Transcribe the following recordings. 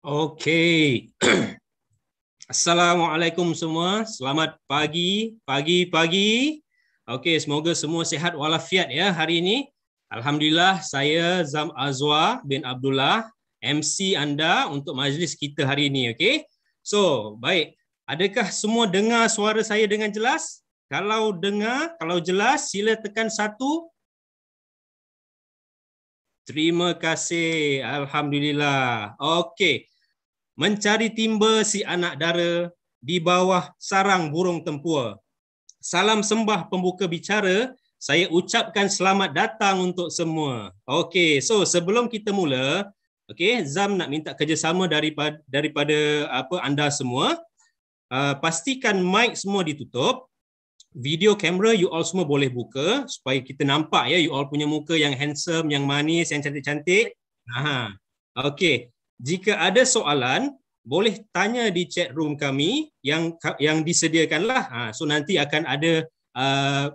Okey. Assalamualaikum semua. Selamat pagi. Okey, semoga semua sihat walafiat ya hari ini. Alhamdulillah, saya Zam Azwa bin Abdullah, MC anda untuk majlis kita hari ini, okey? So, baik. Adakah semua dengar suara saya dengan jelas? Kalau dengar, kalau jelas, sila tekan 1. Terima kasih. Alhamdulillah. Okey. Mencari timba si anak dara di bawah sarang burung tempua. Salam sembah pembuka bicara, saya ucapkan selamat datang untuk semua. Okey, so sebelum kita mula, okey, Zam nak minta kerjasama daripada anda semua. Pastikan mic semua ditutup. Video kamera you all semua boleh buka supaya kita nampak ya you all punya muka yang handsome, yang manis, yang cantik-cantik. Okey. Jika ada soalan, boleh tanya di chat room kami yang disediakanlah. So nanti akan ada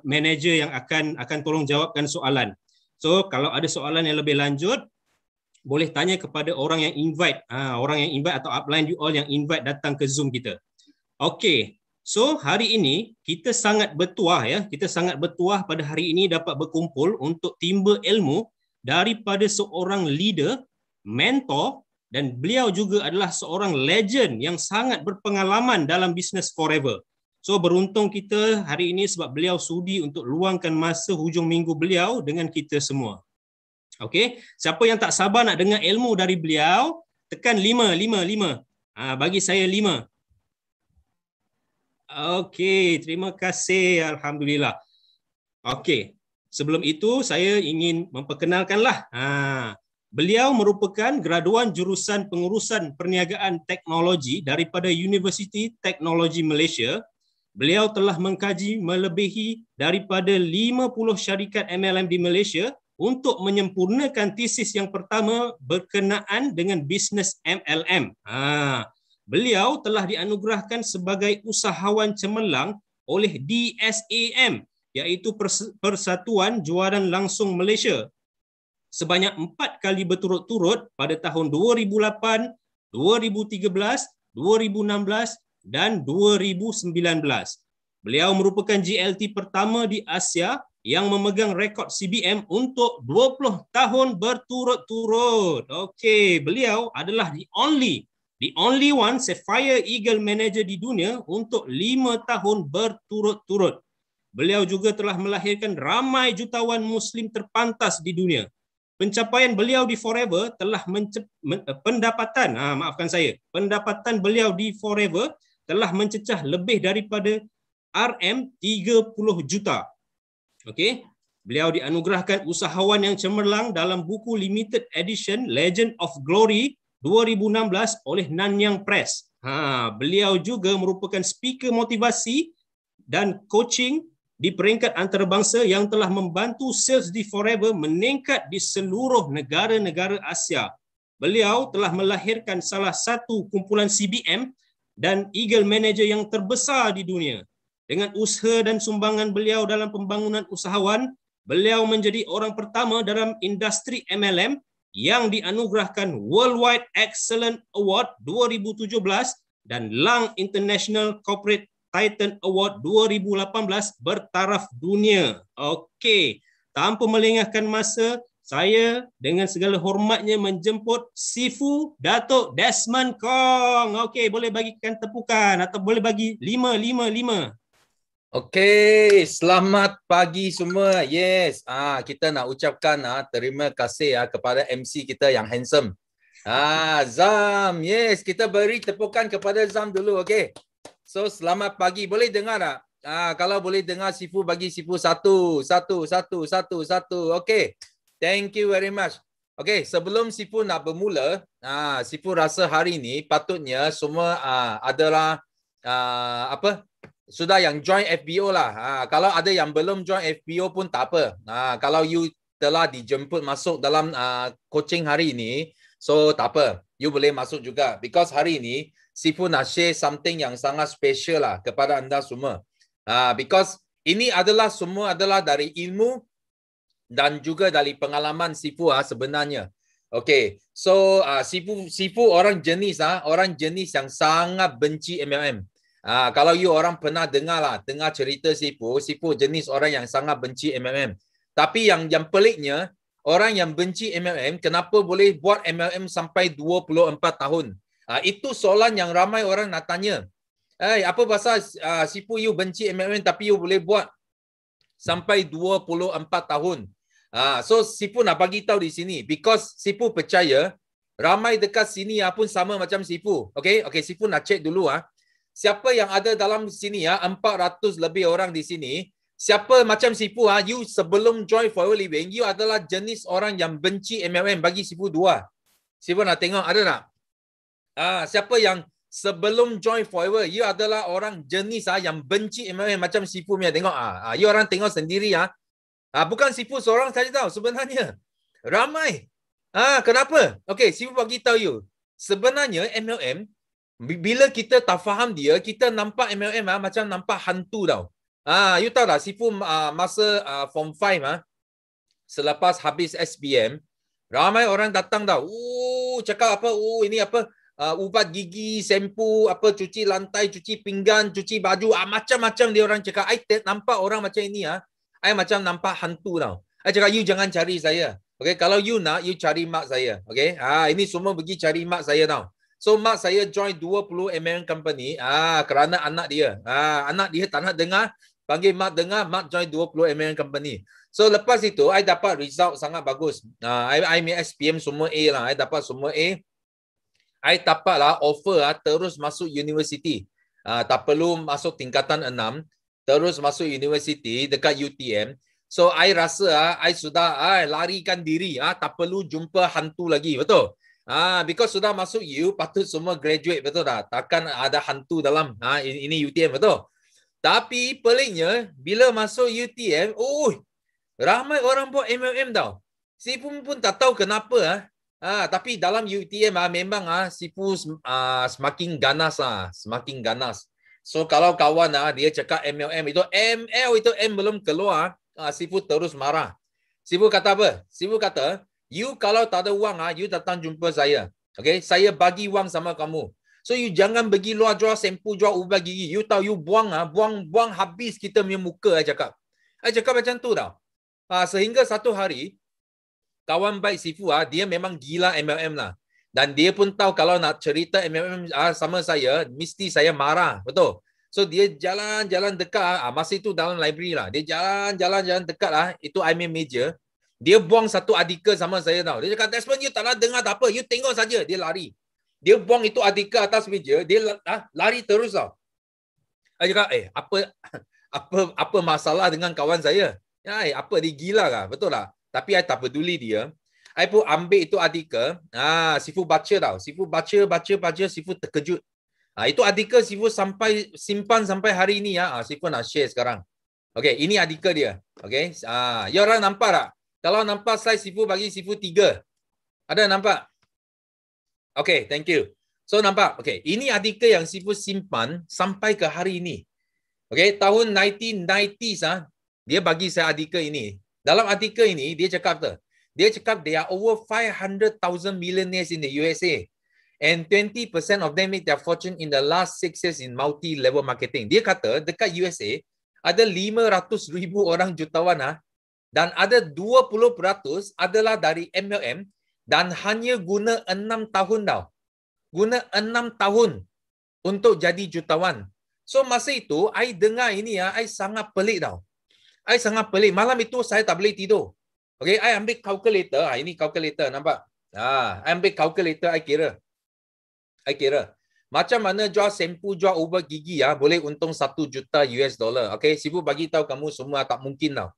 manager yang akan tolong jawabkan soalan. So kalau ada soalan yang lebih lanjut, boleh tanya kepada orang yang invite, atau upline you all yang invite datang ke Zoom kita. Okey. So hari ini kita sangat bertuah ya. Kita sangat bertuah pada hari ini dapat berkumpul untuk timba ilmu daripada seorang leader, mentor, dan beliau juga adalah seorang legend yang sangat berpengalaman dalam bisnes forever. So beruntung kita hari ini sebab beliau sudi untuk luangkan masa hujung minggu beliau dengan kita semua. Okey, siapa yang tak sabar nak dengar ilmu dari beliau, tekan 5. Bagi saya 5. Okey, terima kasih. Alhamdulillah. Okey, sebelum itu saya ingin memperkenalkanlah. Beliau merupakan graduan jurusan pengurusan perniagaan teknologi daripada Universiti Teknologi Malaysia. Beliau telah mengkaji melebihi daripada 50 syarikat MLM di Malaysia untuk menyempurnakan tesis yang pertama berkenaan dengan bisnes MLM. Beliau telah dianugerahkan sebagai usahawan cemerlang oleh DSAM, iaitu Persatuan Juaran Langsung Malaysia, sebanyak 4 kali berturut-turut pada tahun 2008, 2013, 2016 dan 2019. Beliau merupakan GLT pertama di Asia yang memegang rekod CBM untuk 20 tahun berturut-turut. Okey, beliau adalah the only one Sapphire Eagle Manager di dunia untuk 5 tahun berturut-turut. Beliau juga telah melahirkan ramai jutawan Muslim terpantas di dunia. Pencapaian beliau di Forever telah pendapatan beliau di Forever telah mencecah lebih daripada RM30 juta. Okey. Beliau dianugerahkan usahawan yang cemerlang dalam buku limited edition Legend of Glory 2016 oleh Nanyang Press. Beliau juga merupakan speaker motivasi dan coaching di peringkat antarabangsa yang telah membantu sales di Forever meningkat di seluruh negara-negara Asia. Beliau telah melahirkan salah satu kumpulan CBM dan Eagle Manager yang terbesar di dunia. Dengan usaha dan sumbangan beliau dalam pembangunan usahawan, beliau menjadi orang pertama dalam industri MLM yang dianugerahkan Worldwide Excellent Award 2017 dan Lang International Corporate Titan Award 2018 bertaraf dunia. Okey, tanpa melengahkan masa, saya dengan segala hormatnya menjemput Sifu Datuk Desmond Kong. Okey, boleh bagikan tepukan atau boleh bagi 5. Okey, selamat pagi semua. Yes, kita nak ucapkan terima kasih kepada MC kita yang handsome. Zam. Yes, kita beri tepukan kepada Zam dulu, okey. So, selamat pagi. Boleh dengar tak? Kalau boleh dengar, Sifu bagi Sifu 1. Okey. Thank you very much. Okey, sebelum Sifu nak bermula, Sifu rasa hari ni patutnya semua adalah sudah yang join FBO lah. Kalau ada yang belum join FBO pun tak apa. Kalau you telah dijemput masuk dalam coaching hari ini, so tak apa. You boleh masuk juga. Because hari ini, Sifu nak share something yang sangat special lah kepada anda semua. Because ini adalah semua adalah dari ilmu dan juga dari pengalaman Sifu sebenarnya. Okay, so Sifu orang jenis yang sangat benci MLM. Kalau you orang pernah dengar cerita Sifu jenis orang yang sangat benci MLM. Tapi yang peliknya, orang yang benci MLM, kenapa boleh buat MLM sampai 24 tahun? Itu soalan yang ramai orang nak tanya. Apa pasal Sifu you benci MLM tapi you boleh buat sampai 24 tahun? So Sifu nak bagi tahu di sini because Sifu percaya ramai dekat sini pun sama macam Sifu. Okay, Sifu nak check dulu siapa yang ada dalam sini 400 lebih orang di sini. Siapa macam Sifu you sebelum join Forever Living, you adalah jenis orang yang benci MLM. Bagi Sifu 2. Sifu nak tengok ada tak? Siapa yang sebelum join Forever, you adalah orang jenis yang benci MLM macam Sifu punya. Tengok you orang tengok sendiri bukan Sifu seorang saja tahu sebenarnya. Ramai. Kenapa? Okay, Sifu bagi tahu you. Sebenarnya MLM, bila kita tak faham dia, kita nampak MLM macam nampak hantu tau. You tahu tak, Sifu masa Form 5 selepas habis SPM, ramai orang datang tau. Cakap apa? Ini apa? Ubat gigi, sempu, apa, cuci lantai, cuci pinggan, cuci baju, macam-macam dia orang cakap. I nampak orang macam ini I macam nampak hantu tau. I cakap, you jangan cari saya. Okay, kalau you nak, you cari mak saya. Okay, ini semua pergi cari mak saya tau. So, mak saya join 20 MLM company kerana anak dia. Anak dia tak nak dengar, panggil mak dengar, mak join 20 MLM company. So, lepas itu, I dapat result sangat bagus. I punya SPM semua A lah. I dapat semua A. I dapatlah offer terus masuk universiti. Tak perlu masuk tingkatan 6. Terus masuk universiti dekat UTM. So, I rasa I sudah larikan diri. Tak perlu jumpa hantu lagi. Betul? Because sudah masuk U, patut semua graduate. Betul tak? Takkan ada hantu dalam ini UTM. Betul? Tapi peliknya, bila masuk UTM, ramai orang buat MLM tau. Sifu pun tak tahu kenapa. Tapi dalam UTM memang Sifu semakin ganas semakin ganas. So kalau kawan dia cakap MLM itu M belum keluar, Sifu terus marah. Sifu kata apa? Sifu kata, you kalau tak ada wang you datang jumpa saya. Okay, saya bagi wang sama kamu. So you jangan pergi luar jual sempu, jual ubat gigi. You tahu you buang habis kita punya muka. I cakap macam tu tau. Sehingga satu hari kawan baik Sifu dia memang gila MLM lah. Dan dia pun tahu kalau nak cerita MLM sama saya, mesti saya marah. Betul? So, dia jalan-jalan dekat. Masa itu dalam library lah. Dia jalan-jalan dekat lah. Itu I main major. Dia buang satu artikel sama saya tau. Dia cakap, Desmond, you tak nak dengar tak apa. You tengok saja. Dia lari. Dia buang itu artikel atas meja. Dia lari terus tau. Saya cakap, apa masalah dengan kawan saya? Apa dia gila kah? Betul tak? Tapi I tak peduli dia. I pun ambil itu artikel. Sifu baca tau. Sifu baca. Sifu terkejut. Itu artikel Sifu simpan sampai hari ini. Sifu nak share sekarang. Okay, ini artikel dia. Okay. You orang nampak tak? Kalau nampak slide Sifu, bagi Sifu 3. Ada nampak? Okay, thank you. So nampak? Okay, ini artikel yang Sifu simpan sampai ke hari ini. Okay, tahun 1990s dia bagi saya artikel ini. Dalam artikel ini, dia cakap apa? Dia cakap there are over 500,000 millionaires in the USA. And 20% of them make their fortune in the last 6 years in multi-level marketing. Dia kata dekat USA, ada 500,000 orang jutawan dan ada 20% adalah dari MLM dan hanya guna 6 tahun tau. Guna 6 tahun untuk jadi jutawan. So masa itu, I dengar ini I sangat pelik tau. I sangat pelik. Malam itu saya tak boleh tidur. Okay, I ambil calculator. Ini calculator, nampak? I ambil calculator, I kira. Macam mana jual sempu, jual ubat gigi boleh untung 1 juta US dollar. Okay, Sifu bagi tahu kamu semua tak mungkin tau.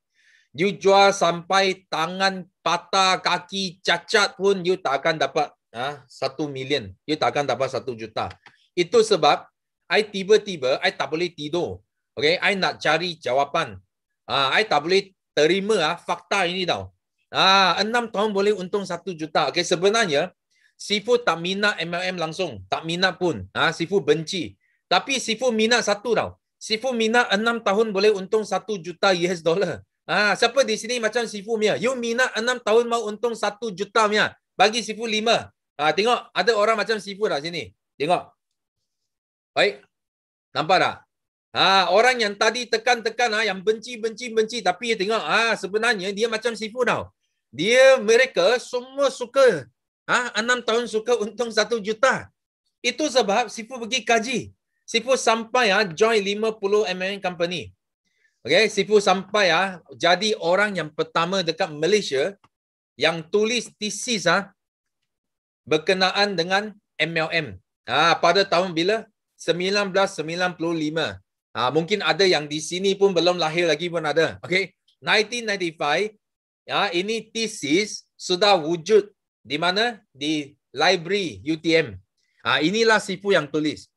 You jual sampai tangan patah, kaki cacat pun you tak akan dapat 1 million. You tak akan dapat 1 juta. Itu sebab I tiba-tiba I tak boleh tidur. Okay, I nak cari jawapan. I tak boleh terima fakta ini tau. 6 tahun boleh untung 1 juta. Okay, sebenarnya Sifu tak minat MLM langsung. Tak minat pun. Sifu benci. Tapi Sifu minat satu tau. Sifu minat 6 tahun boleh untung 1 juta US dollar. Siapa di sini macam Sifu punya? You minat 6 tahun mau untung 1 juta punya? Bagi Sifu 5. Tengok, ada orang macam Sifu dah sini. Tengok. Baik. Nampak tak? Orang yang tadi tekan-tekan, yang benci, tapi tengok, sebenarnya dia macam Sifu tau. Mereka semua suka. 6 tahun suka untung 1 juta. Itu sebab Sifu pergi kaji. Sifu sampai join 50 mm company. Okay, Sifu sampai jadi orang yang pertama dekat Malaysia yang tulis thesis berkenaan dengan MLM. Pada tahun bila? 1995. Mungkin ada yang di sini pun belum lahir lagi pun ada. Okay, 1995. Ini thesis sudah wujud di mana? Di library UTM. Inilah Sifu yang tulis.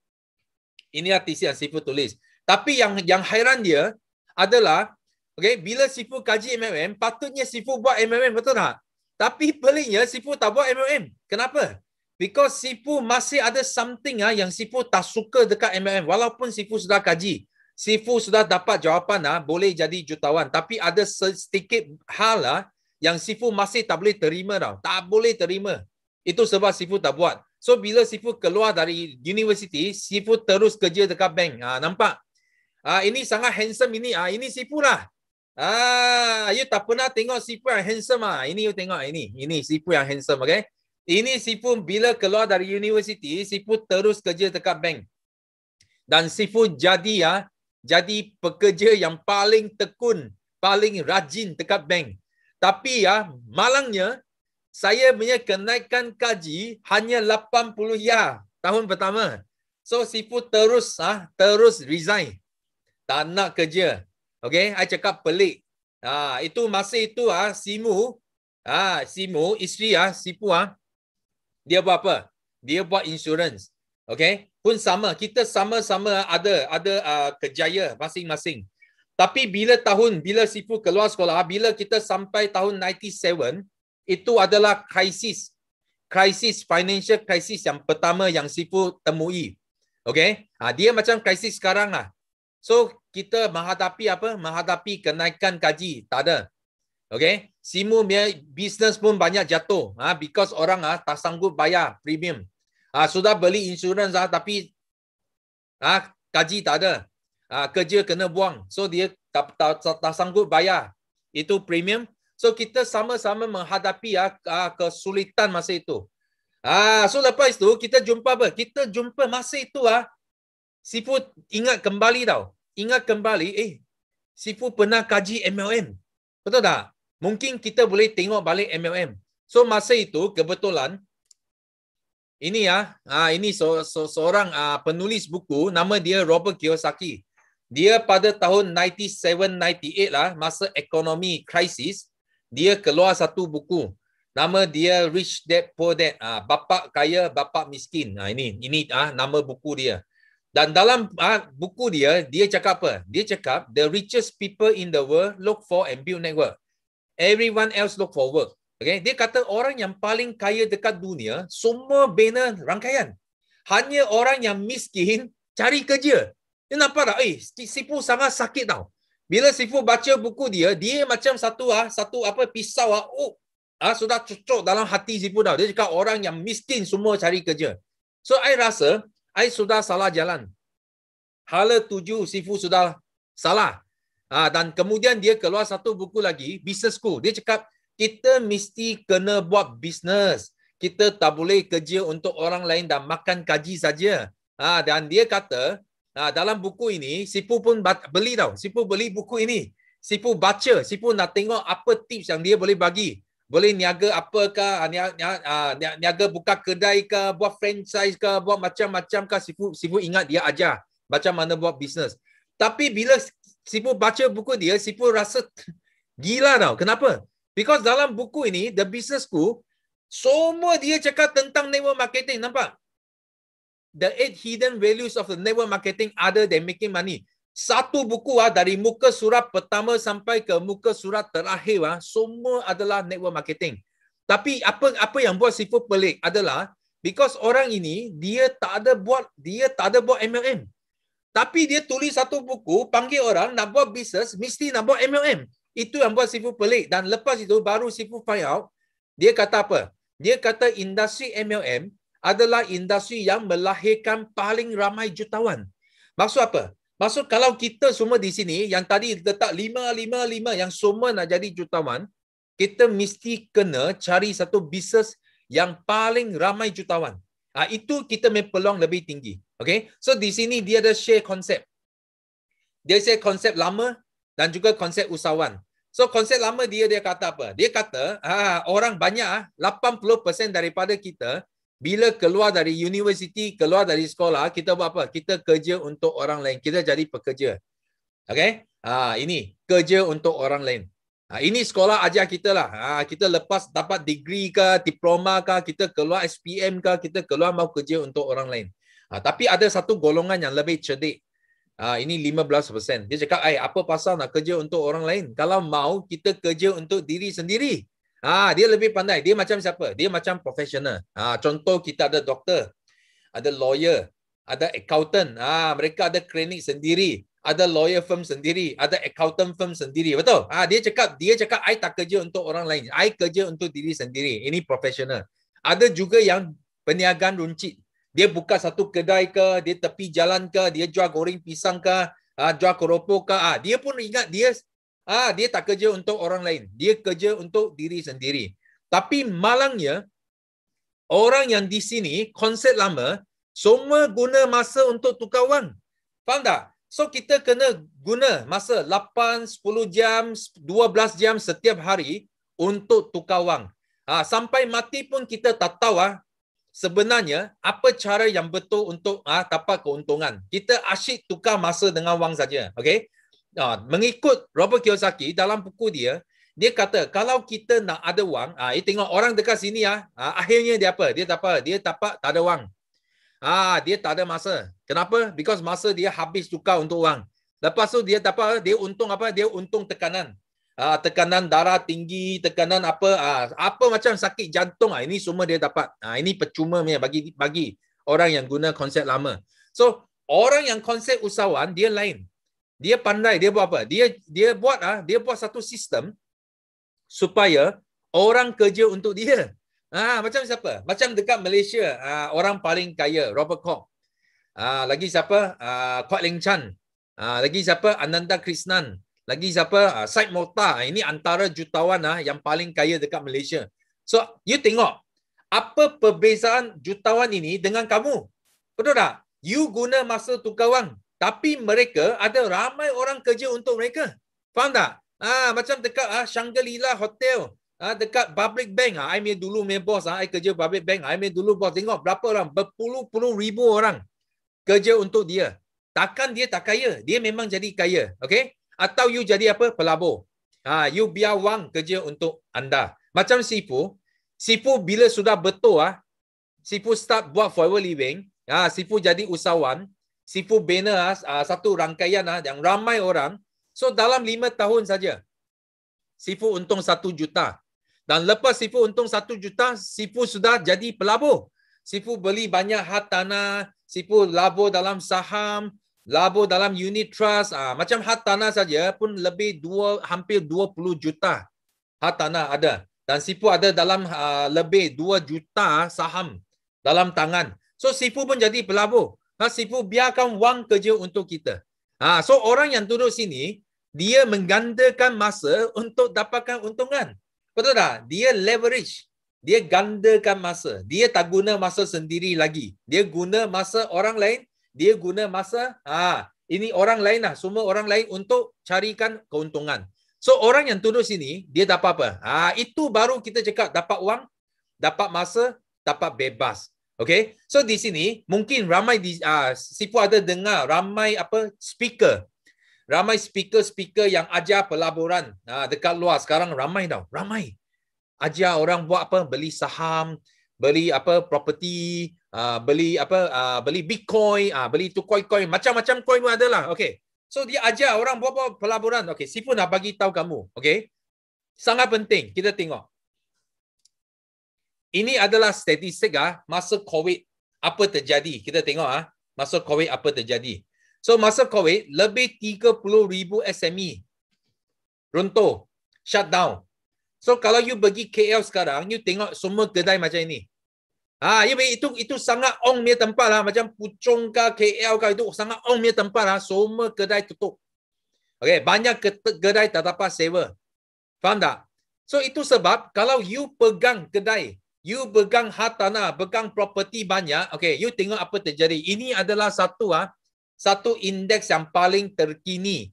Inilah thesis yang Sifu tulis. Tapi yang hairan dia adalah, okay, bila Sifu kaji MLM, patutnya Sifu buat MLM, betul tak? Tapi peliknya Sifu tak buat MLM. Kenapa? Because Sifu masih ada something yang Sifu tak suka dekat MLM. Walaupun Sifu sudah kaji, Sifu sudah dapat jawapan boleh jadi jutawan. Tapi ada sedikit hal yang Sifu masih tak boleh terima tau. Tak boleh terima. Itu sebab Sifu tak buat. So bila Sifu keluar dari universiti, Sifu terus kerja dekat bank. Nampak? Ini sangat handsome ini. Ini Sifu lah. You tak pernah tengok Sifu yang handsome Ini you tengok ini. Ini Sifu yang handsome, okay? Ini Sifu bila keluar dari universiti, Sifu terus kerja dekat bank. Dan Sifu jadi pekerja yang paling tekun, paling rajin dekat bank. Tapi malangnya saya punya kenaikan gaji hanya 80 tahun pertama. So Sifu terus resign. Tak nak kerja. Okay, I cakap pelik. Itu masa itu Simu, isteri Sifu dia buat apa? Dia buat insurans. Okay, pun sama. Kita sama-sama ada kerjaya masing-masing. Tapi bila Sifu keluar sekolah, bila kita sampai tahun 97, itu adalah krisis financial crisis yang pertama yang Sifu temui. Okay, dia macam krisis sekarang lah. So, kita menghadapi apa? Menghadapi kenaikan gaji. Tak ada. Okay? Simu punya bisnes pun banyak jatuh. Because orang tak sanggup bayar premium. Sudah beli insurans tapi gaji tak ada. Kerja kena buang. So, dia tak sanggup bayar. Itu premium. So, kita sama-sama menghadapi kesulitan masa itu. So, lepas itu, kita jumpa apa? Kita jumpa masa itu Sifu ingat kembali tau. Ingat kembali, Sifu pernah kaji MLM. Betul tak? Mungkin kita boleh tengok balik MLM. So masa itu kebetulan ini ini seorang penulis buku, nama dia Robert Kiyosaki. Dia pada tahun 97-98 masa ekonomi krisis, dia keluar satu buku. Nama dia Rich Dad Poor Dad. Bapak kaya, bapak miskin. Ini nama buku dia. Dan dalam buku dia cakap apa? Dia cakap, the richest people in the world look for and build network. Everyone else look for work. Okay? Dia kata orang yang paling kaya dekat dunia, semua bina rangkaian. Hanya orang yang miskin cari kerja. Dia nampak tak? Sifu sangat sakit tau. Bila Sifu baca buku dia macam satu pisau sudah cucuk dalam hati Sifu tau. Dia cakap orang yang miskin semua cari kerja. So, I rasa I sudah salah jalan. Hala 7 Sifu sudah salah. Dan kemudian dia keluar satu buku lagi, Business School. Dia cakap, kita mesti kena buat bisnes. Kita tak boleh kerja untuk orang lain dan makan gaji saja. Dan dia kata, dalam buku ini, Sifu pun beli tau. Sifu beli buku ini. Sifu baca. Sifu nak tengok apa tips yang dia boleh bagi. Boleh niaga apakah, niaga buka kedai ke, buat franchise ke, buat macam-macam ke. Sifu ingat dia ajar macam mana buat bisnes. Tapi bila Sifu baca buku dia, Sifu rasa gila tau. Kenapa? Because dalam buku ini, The Business School, semua dia cakap tentang network marketing. Nampak? The 8 hidden values of the network marketing other than making money. Satu buku dari muka surat pertama sampai ke muka surat terakhir semua adalah network marketing. Tapi apa yang buat Sifu pelik adalah because orang ini dia tak ada buat MLM. Tapi dia tulis satu buku, panggil orang nak buat bisnes mesti nak buat MLM. Itu yang buat Sifu pelik. Dan lepas itu baru Sifu find out, dia kata apa? Dia kata industri MLM adalah industri yang melahirkan paling ramai jutawan. Maksud apa? Maksud kalau kita semua di sini yang tadi letak 5 yang semua nak jadi jutawan, kita mesti kena cari satu bisnes yang paling ramai jutawan. Itu kita punya peluang lebih tinggi. Okay? So di sini dia ada share konsep. Dia share konsep lama dan juga konsep usahawan. So konsep lama dia kata apa? Dia kata orang banyak 80% daripada kita bila keluar dari universiti, keluar dari sekolah, kita buat apa? Kita kerja untuk orang lain. Kita jadi pekerja. Okay? Ini kerja untuk orang lain. Ini sekolah ajar kita lah. Kita lepas dapat degree ke, diploma ke, kita keluar SPM ke, kita keluar mau kerja untuk orang lain. Tapi ada satu golongan yang lebih cerdik. Ini 15%. Dia cakap, apa pasal nak kerja untuk orang lain? Kalau mau, kita kerja untuk diri sendiri. Dia lebih pandai. Dia macam siapa? Dia macam profesional. Contoh, kita ada doktor, ada lawyer, ada accountant. Mereka ada klinik sendiri, ada lawyer firm sendiri, ada accountant firm sendiri. Betul? Dia cakap, I tak kerja untuk orang lain. I kerja untuk diri sendiri. Ini profesional. Ada juga yang perniagaan runcit. Dia buka satu kedai ke, dia tepi jalan ke, dia jual goreng pisang ke, jual keropok ke. Dia pun ingat dia tak kerja untuk orang lain. Dia kerja untuk diri sendiri. Tapi malangnya, orang yang di sini, konsep lama, semua guna masa untuk tukar wang. Faham tak? So, kita kena guna masa 8, 10 jam, 12 jam setiap hari untuk tukar wang. Sampai mati pun kita tak tahu sebenarnya apa cara yang betul untuk dapat keuntungan. Kita asyik tukar masa dengan wang saja. Okay? Mengikut Robert Kiyosaki, dalam buku dia kata, kalau kita nak ada wang, tengok orang dekat sini, akhirnya dia apa? Dia dapat tak ada wang. Dia tak ada masa. Kenapa? Because masa dia habis tukar untuk wang. Lepas tu dia dapat, dia untung apa? Dia untung tekanan. Tekanan darah tinggi, tekanan apa macam sakit jantung. Ini semua dia dapat. Ini percuma bagi orang yang guna konsep lama. So, orang yang konsep usahawan, dia lain. Dia pandai, dia buat apa? Dia buat satu sistem supaya orang kerja untuk dia. Macam siapa? Macam dekat Malaysia, orang paling kaya, Robert Koch. Lagi siapa? Kwak Leng Chan. Lagi siapa? Ananda Krishnan. Lagi siapa? Syed Mokhtar. Ini antara jutawan yang paling kaya dekat Malaysia. So, you tengok, apa perbezaan jutawan ini dengan kamu? Betul tak? You guna masa tukar wang. Tapi mereka ada ramai orang kerja untuk mereka. Faham tak? Macam dekat Shangri-La Hotel. Dekat Public Bank. I punya dulu punya bos. I kerja Public Bank. I punya dulu bos. Tengok berapa orang. Berpuluh-puluh ribu orang kerja untuk dia. Takkan dia tak kaya. Dia memang jadi kaya. Okay? Atau you jadi apa? Pelabur. You biar wang kerja untuk anda. Macam Sifu. Sifu bila sudah betul, Sifu start buat forever living. Sifu jadi usahawan. Sifu bina satu rangkaian yang ramai orang. So dalam 5 tahun saja, Sifu untung 1 juta. Dan lepas Sifu untung 1 juta, Sifu sudah jadi pelabur. Sifu beli banyak hak tanah. Sifu labur dalam saham, labur dalam unit trust. Macam hak tanah saja pun lebih hampir 20 juta hak tanah ada. Dan Sifu ada dalam lebih 2 juta saham dalam tangan. So Sifu pun jadi pelabur. Sifu biarkan wang kerja untuk kita. So orang yang duduk sini, dia menggandakan masa untuk dapatkan untungan. Betul tak? Dia leverage. Dia gandakan masa. Dia tak guna masa sendiri lagi. Dia guna masa orang lain. Dia guna masa, ini orang lain lah. Semua orang lain untuk carikan keuntungan. So orang yang duduk sini, dia dapat apa? Itu baru kita cakap dapat wang, dapat masa, dapat bebas. Okay, so di sini mungkin ramai Sifu ada dengar ramai speaker, ramai speaker yang ajar pelaburan dekat luar sekarang ramai tau, ramai ajar orang buat apa, beli saham, beli property, beli Bitcoin, beli tu coin, macam-macam coin pun ada lah. Okay, so dia ajar orang buat pelaburan. Okay, Sifu nak bagi tahu kamu. Okay, sangat penting kita tengok. Ini adalah statistik masa COVID apa terjadi. Kita tengok masa COVID apa terjadi. So masa COVID lebih 30,000 SME runtuh, shutdown. So kalau you pergi KL sekarang, you tengok semua kedai macam ini. Itu sangat ong punya tempat lah. Macam Puchong ke KL ke, itu sangat ong punya tempat lah. Semua kedai tutup. Okay, banyak kedai tak dapat sewa. Faham tak? So itu sebab kalau you pegang kedai, you pegang hartanah, pegang property banyak, okay, you tengok apa terjadi. Ini adalah satu indeks yang paling terkini.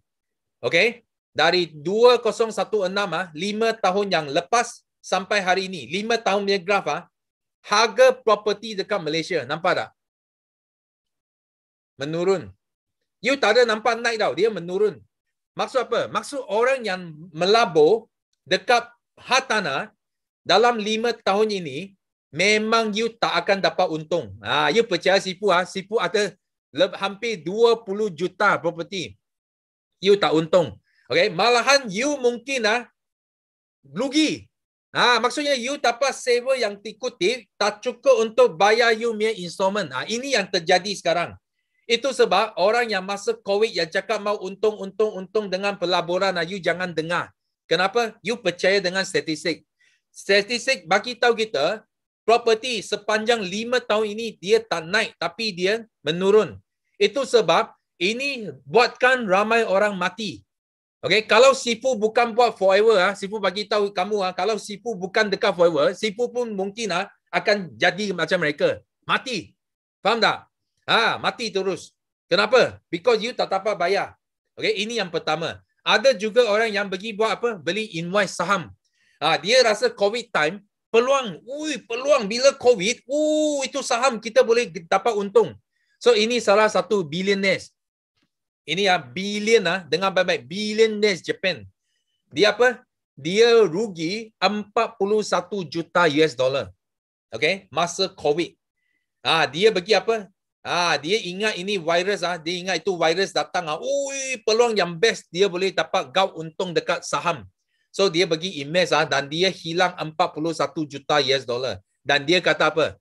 Okay? Dari 2016 5 tahun yang lepas sampai hari ini, 5 tahun punya graf harga property dekat Malaysia, nampak tak? Menurun. You tak ada nampak naik tau, dia menurun. Maksud apa? Maksud orang yang melabur dekat hartanah dalam 5 tahun ini, memang you tak akan dapat untung. You percaya Sifu, Sifu ada hampir 20 juta property. You tak untung. Okay? Malahan you mungkin rugi. Maksudnya you dapat sewa yang tikutif, tak cukup untuk bayar you punya installment. Ini yang terjadi sekarang. Itu sebab orang yang masa COVID yang cakap mau untung dengan pelaburan, you jangan dengar. Kenapa? You percaya dengan statistik. Statistik bagi tahu kita, property sepanjang 5 tahun ini dia tak naik, tapi dia menurun. Itu sebab ini buatkan ramai orang mati. Okay, kalau Sifu bukan buat forever, Sifu bagi tahu kamu, kalau Sifu bukan dekat forever, Sifu pun mungkin akan jadi macam mereka. Mati. Faham tak? Mati terus. Kenapa? Because you tak dapat bayar. Okay, ini yang pertama. Ada juga orang yang pergi buat apa? Beli invoice saham. Dia rasa COVID time, peluang bila COVID, itu saham kita boleh dapat untung. So ini salah satu billionaires. Ini billion dengar baik-baik, billionaires Japan. Dia apa? Dia rugi 41 juta US dollar. Okay, masa COVID. Dia bagi apa? Dia ingat ini virus, dia ingat itu virus datang. Peluang yang best dia boleh dapat gau untung dekat saham. So dia bagi invest dan dia hilang 41 juta US dollar. Dan dia kata apa?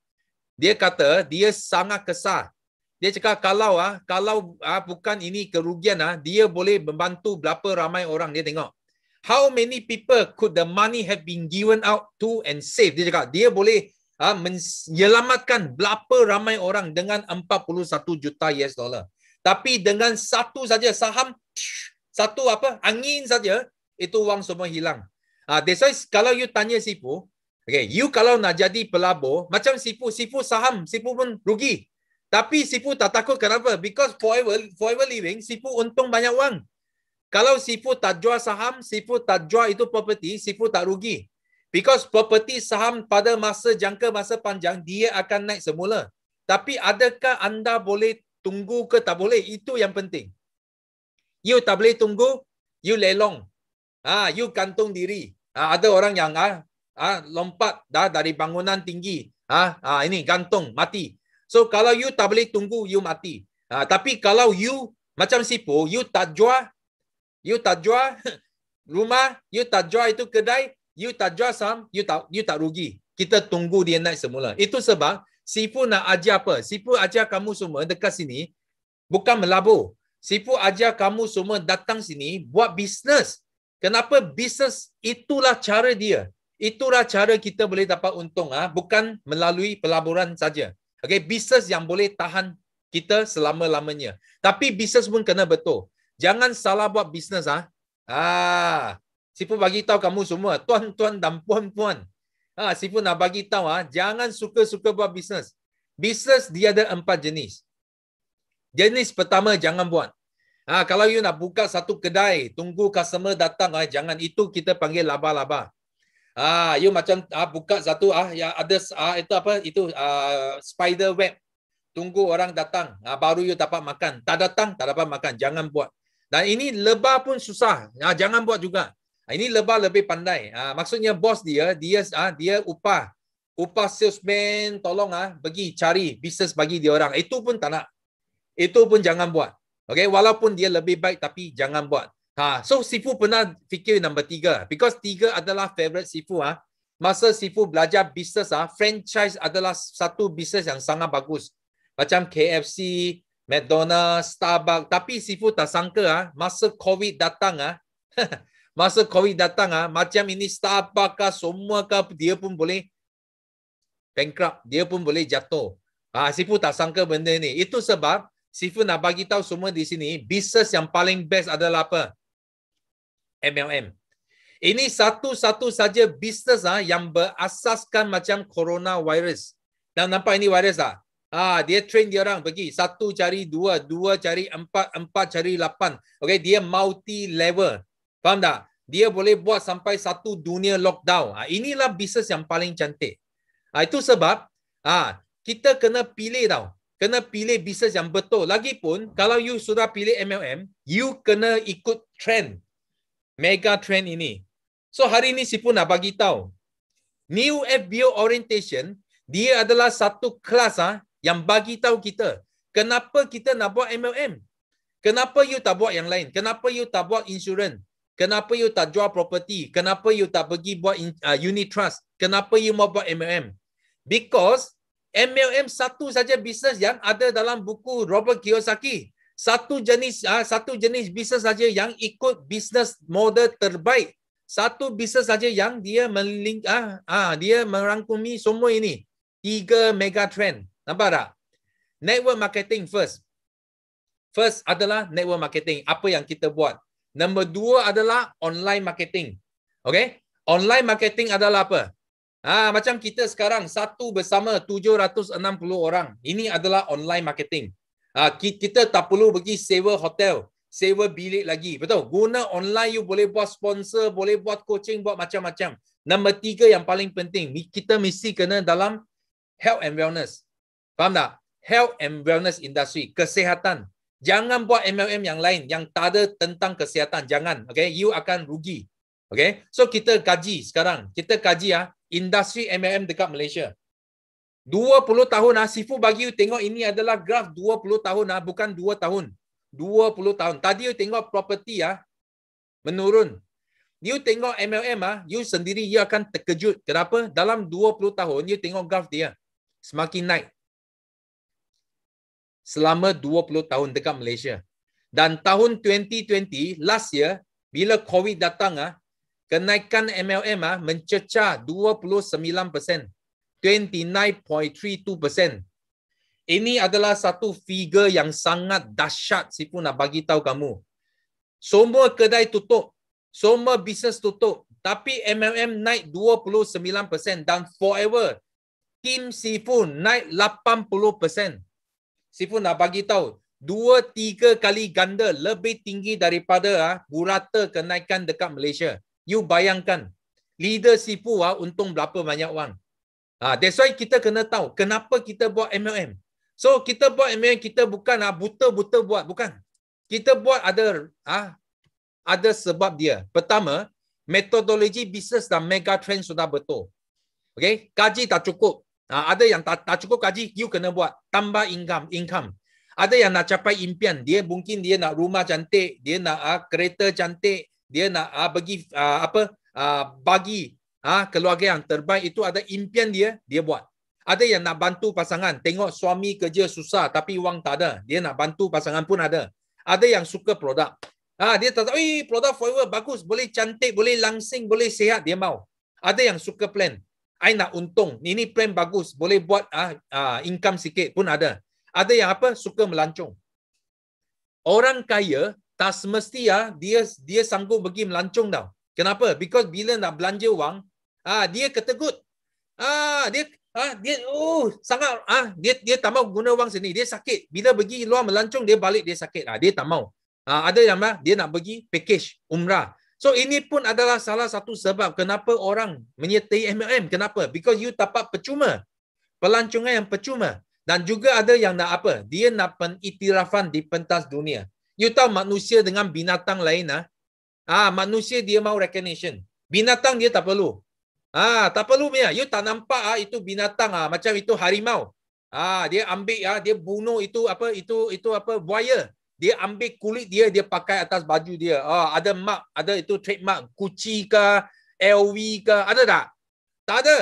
Dia kata dia sangat kesal. Dia cakap kalau bukan ini kerugian, dia boleh membantu berapa ramai orang. Dia tengok. How many people could the money have been given out to and save? Dia cakap dia boleh menyelamatkan berapa ramai orang dengan 41 juta US dollar. Tapi dengan satu saja saham, angin saja, itu wang semua hilang. That's why kalau you tanya Sifu, okay, you kalau nak jadi pelabur, macam Sifu saham, Sifu pun rugi. Tapi Sifu tak takut, kenapa? Because forever living, Sifu untung banyak wang. Kalau Sifu tak jual saham, Sifu tak jual itu property, Sifu tak rugi. Because property saham pada jangka masa panjang, dia akan naik semula. Tapi adakah anda boleh tunggu ke tak boleh? Itu yang penting. You tak boleh tunggu, you lelong. You gantung diri. Ada orang yang lompat dari bangunan tinggi. Ini gantung, mati. So kalau you tak boleh tunggu, you mati. Tapi kalau you macam Sifu, you tak jual rumah, you tak jual itu kedai, you tak jual saham, you tak rugi. Kita tunggu dia naik semula. Itu sebab Sifu nak ajar apa? Sifu ajar kamu semua dekat sini bukan melabur. Sifu ajar kamu semua datang sini buat bisnes. Kenapa bisnes? Itulah cara dia. Itulah cara kita boleh dapat untung, bukan melalui pelaburan saja. Okay, bisnes yang boleh tahan kita selama-lamanya. Tapi bisnes pun kena betul. Jangan salah buat bisnes. Sifu bagi tahu kamu semua, tuan-tuan dan puan-puan. Sifu nak bagi tahu, jangan suka-suka buat bisnes. Bisnes dia ada 4 jenis. Jenis pertama, jangan buat. Kalau you nak buka satu kedai, tunggu customer datang, jangan. Itu kita panggil laba-laba. You macam buka satu yang ada itu apa? Itu spider web. Tunggu orang datang, baru you dapat makan. Tak datang, tak dapat makan. Jangan buat. Dan ini lebah pun susah. Jangan buat juga. Ini lebah lebih pandai. Maksudnya bos dia upah salesman, tolong pergi cari bisnes bagi dia orang. Itu pun tak nak. Itu pun jangan buat. Okay, walaupun dia lebih baik tapi jangan buat. So Sifu pernah fikir nombor 3. Because 3 adalah favorite Sifu. Masa Sifu belajar bisnes, franchise adalah satu bisnes yang sangat bagus. Macam KFC, McDonald's, Starbucks. Tapi Sifu tak sangka masa COVID datang, Masa COVID datang macam ini Starbucks kah, semua kah, dia pun boleh bankrupt, dia pun boleh jatuh. Sifu tak sangka benda ni. Itu sebab Sifu nak bagi tahu semua di sini, bisnes yang paling best adalah apa? MLM. Ini satu-satu saja bisnes yang berasaskan macam coronavirus. Dan nampak ini virus tak? Dia train dia orang pergi 1 cari 2, 2 cari 4, 4 cari 8. Okay, dia multi level. Faham tak? Dia boleh buat sampai satu dunia lockdown. Inilah bisnes yang paling cantik. Itu sebab kita kena pilih tau. Kena pilih bisnes yang betul. Lagipun kalau you sudah pilih MLM, you kena ikut trend. Mega trend ini. So hari ini Sifu nak bagi tahu. New FBO Orientation, dia adalah satu kelas yang bagi tahu kita kenapa kita nak buat MLM. Kenapa you tak buat yang lain? Kenapa you tak buat insurans? Kenapa you tak jual property? Kenapa you tak pergi buat unit trust? Kenapa you mau buat MLM? Because MLM satu saja bisnes yang ada dalam buku Robert Kiyosaki. Satu jenis bisnes saja yang ikut bisnes model terbaik. Satu bisnes saja yang dia dia merangkumi semua ini. 3 mega trend. Nampak tak? Network marketing first. First adalah network marketing. Apa yang kita buat? Nombor 2 adalah online marketing. Okay? Online marketing adalah apa? Macam kita sekarang satu bersama 760 orang. Ini adalah online marketing. Kita tak perlu pergi sewa hotel, sewa bilik lagi. Betul? Guna online you boleh buat sponsor, boleh buat coaching, buat macam-macam. Nombor 3 yang paling penting, kita mesti kena dalam health and wellness. Faham tak? Health and wellness industry, kesihatan. Jangan buat MLM yang lain yang tak ada tentang kesihatan. Jangan. Okay? You akan rugi. Okay? So kita kaji sekarang. Kita kaji industri MLM dekat Malaysia. 20 tahun Sifu bagi you tengok ini adalah graf 20 tahun bukan 2 tahun. 20 tahun. Tadi you tengok property menurun. You tengok MLM you sendiri you akan terkejut. Kenapa? Dalam 20 tahun you tengok graf dia semakin naik. Selama 20 tahun dekat Malaysia. Dan tahun 2020 last year bila COVID datang kenaikan MLM mencecah 29%. 29.32%. Ini adalah satu figure yang sangat dahsyat. Sifu nak bagi tahu kamu. Semua kedai tutup. Semua bisnes tutup. Tapi MLM naik 29% dan forever. Tim Sifu naik 80%. Sifu nak bagi tahu. 2-3 kali ganda lebih tinggi daripada burata kenaikan dekat Malaysia. You bayangkan. Leader Sifu untung berapa banyak wang. That's why kita kena tahu kenapa kita buat MLM. So kita buat MLM kita bukan buta-buta buat, bukan. Kita buat ada sebab dia. Pertama, metodologi bisnes dan mega trend sudah betul. Okay, gaji tak cukup. Ada yang tak cukup gaji, you kena buat tambah income. Ada yang nak capai impian, dia mungkin dia nak rumah cantik, dia nak kereta cantik, dia nak bagi keluarga yang terbaik, itu ada impian dia buat. Ada yang nak bantu pasangan, tengok suami kerja susah tapi wang tak ada, dia nak bantu pasangan pun ada. Ada yang suka produk. Dia tak tahu, produk forever bagus, boleh cantik, boleh langsing, boleh sihat, dia mau. Ada yang suka plan. I nak untung, ini plan bagus, boleh buat income sikit pun ada. Ada yang suka melancong. Orang kaya tak semesti dia sanggup pergi melancong tau. Kenapa? Because bila nak belanja wang, dia ketegut. Dia tak mau guna wang sini, dia sakit. Bila pergi luar melancong dia balik dia sakit. Dia tak mau. Ada yang dia nak pergi package umrah. So ini pun adalah salah satu sebab kenapa orang menyertai MLM. Kenapa? Because you dapat percuma. Pelancongan yang percuma. Dan juga ada yang nak dia nak pengiktirafan di pentas dunia. You tahu manusia dengan binatang lain manusia dia mau recognition. Binatang dia tak perlu. Tak perlu punya. You tak nampak itu binatang macam itu harimau. Dia ambil dia bunuh itu buaya. Dia ambil kulit dia pakai atas baju dia. Ada mark, ada itu trademark Gucci ke, LV ke, ada tak? Tak ada.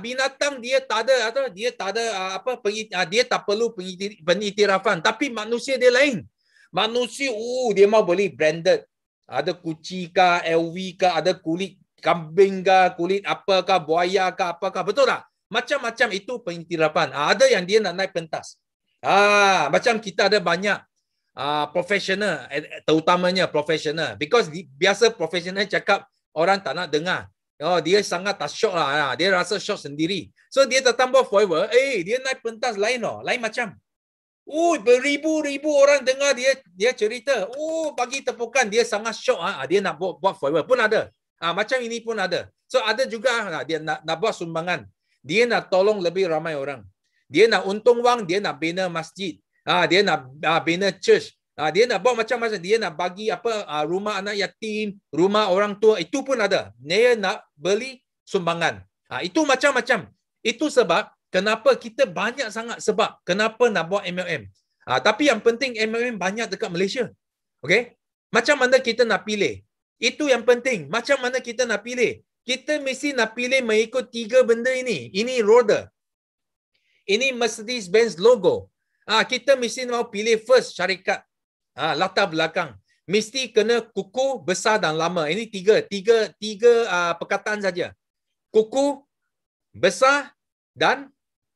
Binatang dia tak ada atau dia tak ada dia tak perlu pengiktirafan. Tapi manusia dia lain. Manusia dia mau beli branded. Ada kuci kah, LV kah, ada kulit kambing kah, kulit apakah, buaya kah, apakah. Betul tak? Macam-macam itu pengiktirafan. Ada yang dia nak naik pentas. Macam kita ada banyak profesional, terutamanya profesional. Because biasa profesional cakap orang tak nak dengar. Oh, dia sangat tak syok lah. Dia rasa syok sendiri. So, dia datang buat forever. Dia naik pentas lain loh. Lain macam. Beribu-ribu orang dengar dia cerita. Bagi tepukan. Dia sangat syok. Dia nak buat forever. Pun ada. Macam ini pun ada. So, ada juga dia nak buat sumbangan. Dia nak tolong lebih ramai orang. Dia nak untung wang. Dia nak bina masjid. Dia nak bina church. Dia nak buat macam-macam. Dia nak bagi rumah anak yatim, rumah orang tua. Itu pun ada. Dia nak beli sumbangan. Itu macam-macam. Itu sebab kenapa kita banyak sangat sebab kenapa nak buat MLM. Tapi yang penting MLM banyak dekat Malaysia. Okay? Macam mana kita nak pilih? Itu yang penting. Macam mana kita nak pilih? Kita mesti nak pilih mengikut 3 benda ini. Ini roda. Ini Mercedes-Benz logo. Kita mesti mau pilih first syarikat. Latar belakang. Mesti kena kuku besar dan lama. Ini tiga perkataan saja. Kuku besar dan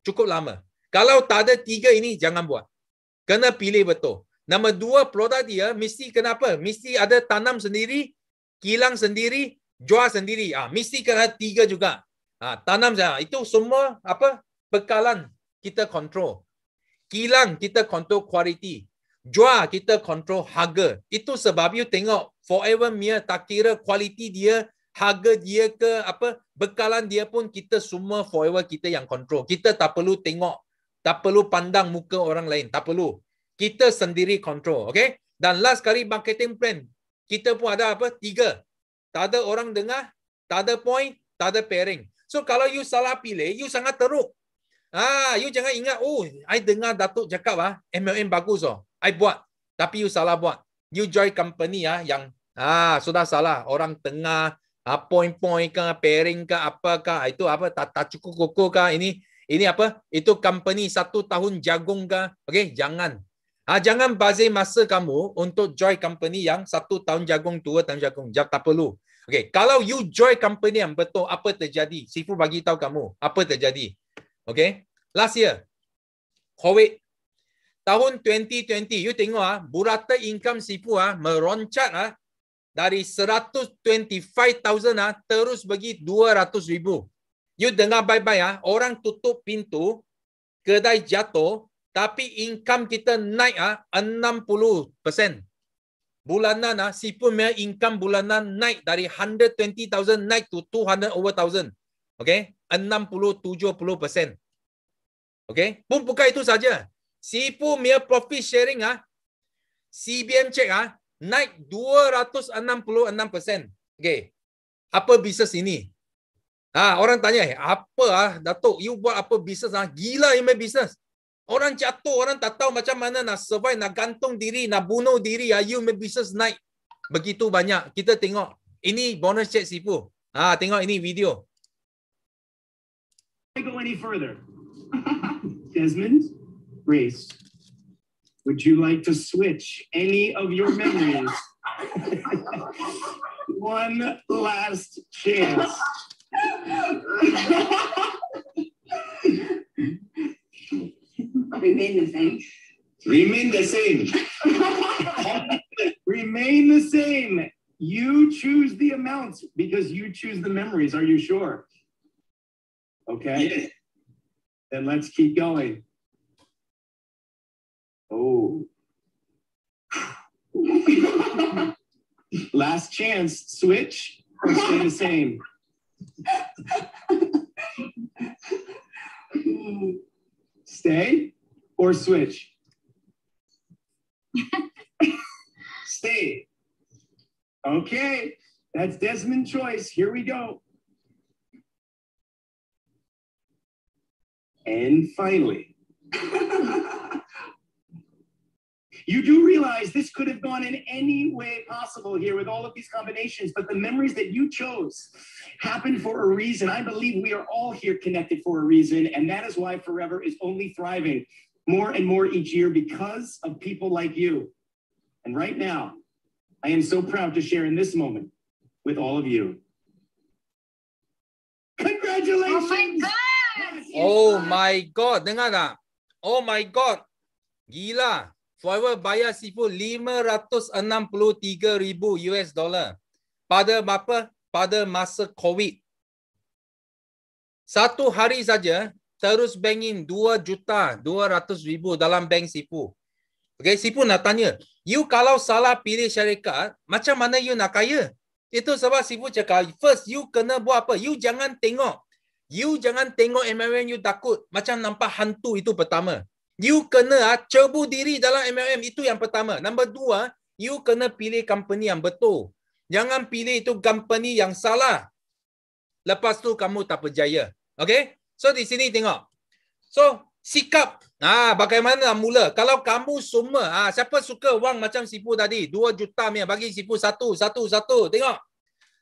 cukup lama. Kalau tak ada 3 ini, jangan buat. Kena pilih betul. Nombor 2, produk dia mesti kenapa? Mesti ada tanam sendiri, kilang sendiri, jual sendiri. Mesti kena 3 juga. Tanam saja. Itu semua bekalan kita kontrol. Kilang kita kontrol kualiti. Jual kita kontrol harga. Itu sebab you tengok Forever Mia tak kira kualiti dia, harga dia ke bekalan dia pun kita semua Forever kita yang kontrol. Kita tak perlu tengok, tak perlu pandang muka orang lain, tak perlu. Kita sendiri kontrol, okay? Dan last kali marketing plan, kita pun ada 3. Tak ada orang dengar, tak ada point, tak ada pairing. So kalau you salah pilih, you sangat teruk. You jangan ingat, I dengar Datuk cakap MLM bagus I buat. Tapi you salah buat. You join company yang sudah salah. Orang tengah point-point ke, pairing ke, apakah itu tak cukup koko ke, ini itu company 1 tahun jagung ke. Okay, jangan. Jangan bazir masa kamu untuk join company yang 1 tahun jagung, 2 tahun jagung. Tak perlu. Okay, kalau you join company yang betul, apa terjadi? Sifu bagi tahu kamu apa terjadi. Okay, last year COVID tahun 2020, you tengok burata income Sifu meroncat dari 125,000 terus pergi 200,000. You dengar baik-baik orang tutup pintu, kedai jatuh, tapi income kita naik 60%. Bulanan Sifu punya income bulanan naik dari 120,000 naik to 200,000. Okay, 60-70%. Okay, pun bukan itu saja. Sifu punya profit sharing CBM check naik 266%. Okay, apa bisnes ini? Orang tanya, apa Datuk, you buat apa bisnes? Gila you main bisnes. Orang jatuh, orang tak tahu macam mana nak survive, nak gantung diri, nak bunuh diri. You main bisnes naik begitu banyak. Kita tengok. Ini bonus check Sifu. Tengok ini video. Go any further. Desmond, Grace, would you like to switch any of your memories? One last chance. Remain the same. Remain the same. Remain the same. You choose the amounts because you choose the memories. Are you sure? Okay. Yeah. Then let's keep going. Oh. Last chance. Switch or stay the same. Stay or switch? Stay. Okay. That's Desmond's choice. Here we go. And finally, you do realize this could have gone in any way possible here with all of these combinations, but the memories that you chose happened for a reason. I believe we are all here connected for a reason, and that is why Forever is only thriving more and more each year because of people like you. And right now, I am so proud to share in this moment with all of you. Congratulations! Oh my God, dengar tak? Oh my God, gila. Forever bayar Sifu 563,000 US dollar. Pada apa? Pada masa COVID. Satu hari saja terus banking 2,200,000 dalam bank Sifu. Okay, Sifu nak tanya, you kalau salah pilih syarikat, macam mana you nak kaya? Itu sebab Sifu cakap, first you kena buat apa? You jangan tengok MLM you takut. Macam nampak hantu, itu pertama. You kena cebu diri dalam MLM, itu yang pertama. Nombor dua, you kena pilih company yang betul. Jangan pilih itu company yang salah. Lepas tu kamu tak berjaya. Okay? So di sini tengok. So sikap. Bagaimana mula? Kalau kamu semua, siapa suka wang macam Sifu tadi? 2 juta punya, bagi Sifu satu. Tengok.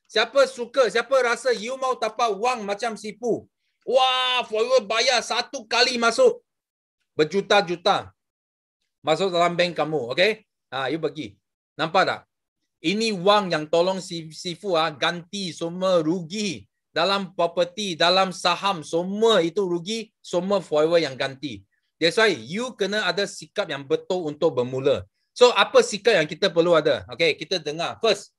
Siapa suka, siapa rasa you mau dapat wang macam Sifu? Wah, forward bayar satu kali masuk. Berjuta-juta. Masuk dalam bank kamu. Okay? You bagi. Nampak tak? Ini wang yang tolong Sifu ganti semua rugi. Dalam property, dalam saham, semua itu rugi. Semua forever yang ganti. That's why you kena ada sikap yang betul untuk bermula. So, apa sikap yang kita perlu ada? Okay, kita dengar. First,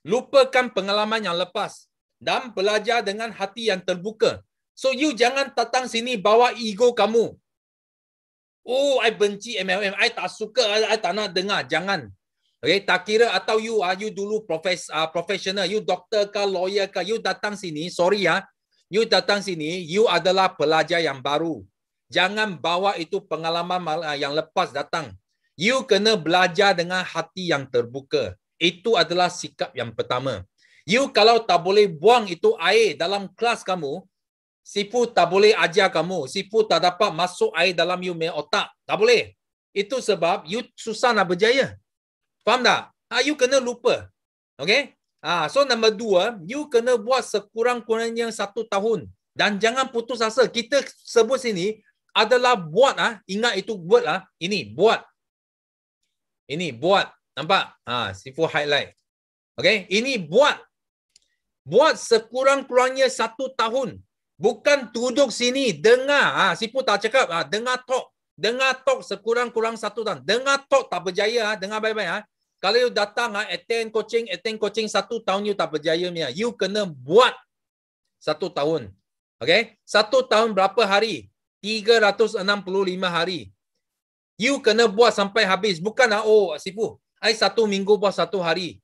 lupakan pengalaman yang lepas. Dan belajar dengan hati yang terbuka. So, you jangan datang sini bawa ego kamu. Oh, I benci MLM. I tak suka. I tak nak dengar. Jangan. Okay, tak kira atau you dulu professional. You doktor ke, lawyer ke. You datang sini. Sorry ya. You datang sini. You adalah pelajar yang baru. Jangan bawa itu pengalaman yang lepas datang. You kena belajar dengan hati yang terbuka. Itu adalah sikap yang pertama. You kalau tak boleh buang itu air dalam kelas kamu, Sifu tak boleh ajar kamu. Sifu tak dapat masuk air dalam you punya otak. Tak boleh. Itu sebab you susah nak berjaya. Faham tak? You kena lupa. Okay? So nombor 2, you kena buat sekurang-kurangnya 1 tahun. Dan jangan putus asa. Kita sebut sini adalah buat. Ingat itu word lah. Ini buat. Ini buat. Nampak? Sifu highlight. Okay? Ini buat. Buat sekurang-kurangnya 1 tahun. Bukan duduk sini, dengar. Sifu tak cakap, dengar talk. Dengar talk sekurang-kurang 1 tahun. Dengar talk tak berjaya, dengar baik-baik. Kalau you datang, attend coaching 1 tahun you tak berjaya. You kena buat 1 tahun. Okay? 1 tahun berapa hari? 365 hari. You kena buat sampai habis. Bukan, Sifu, I 1 minggu buat 1 hari.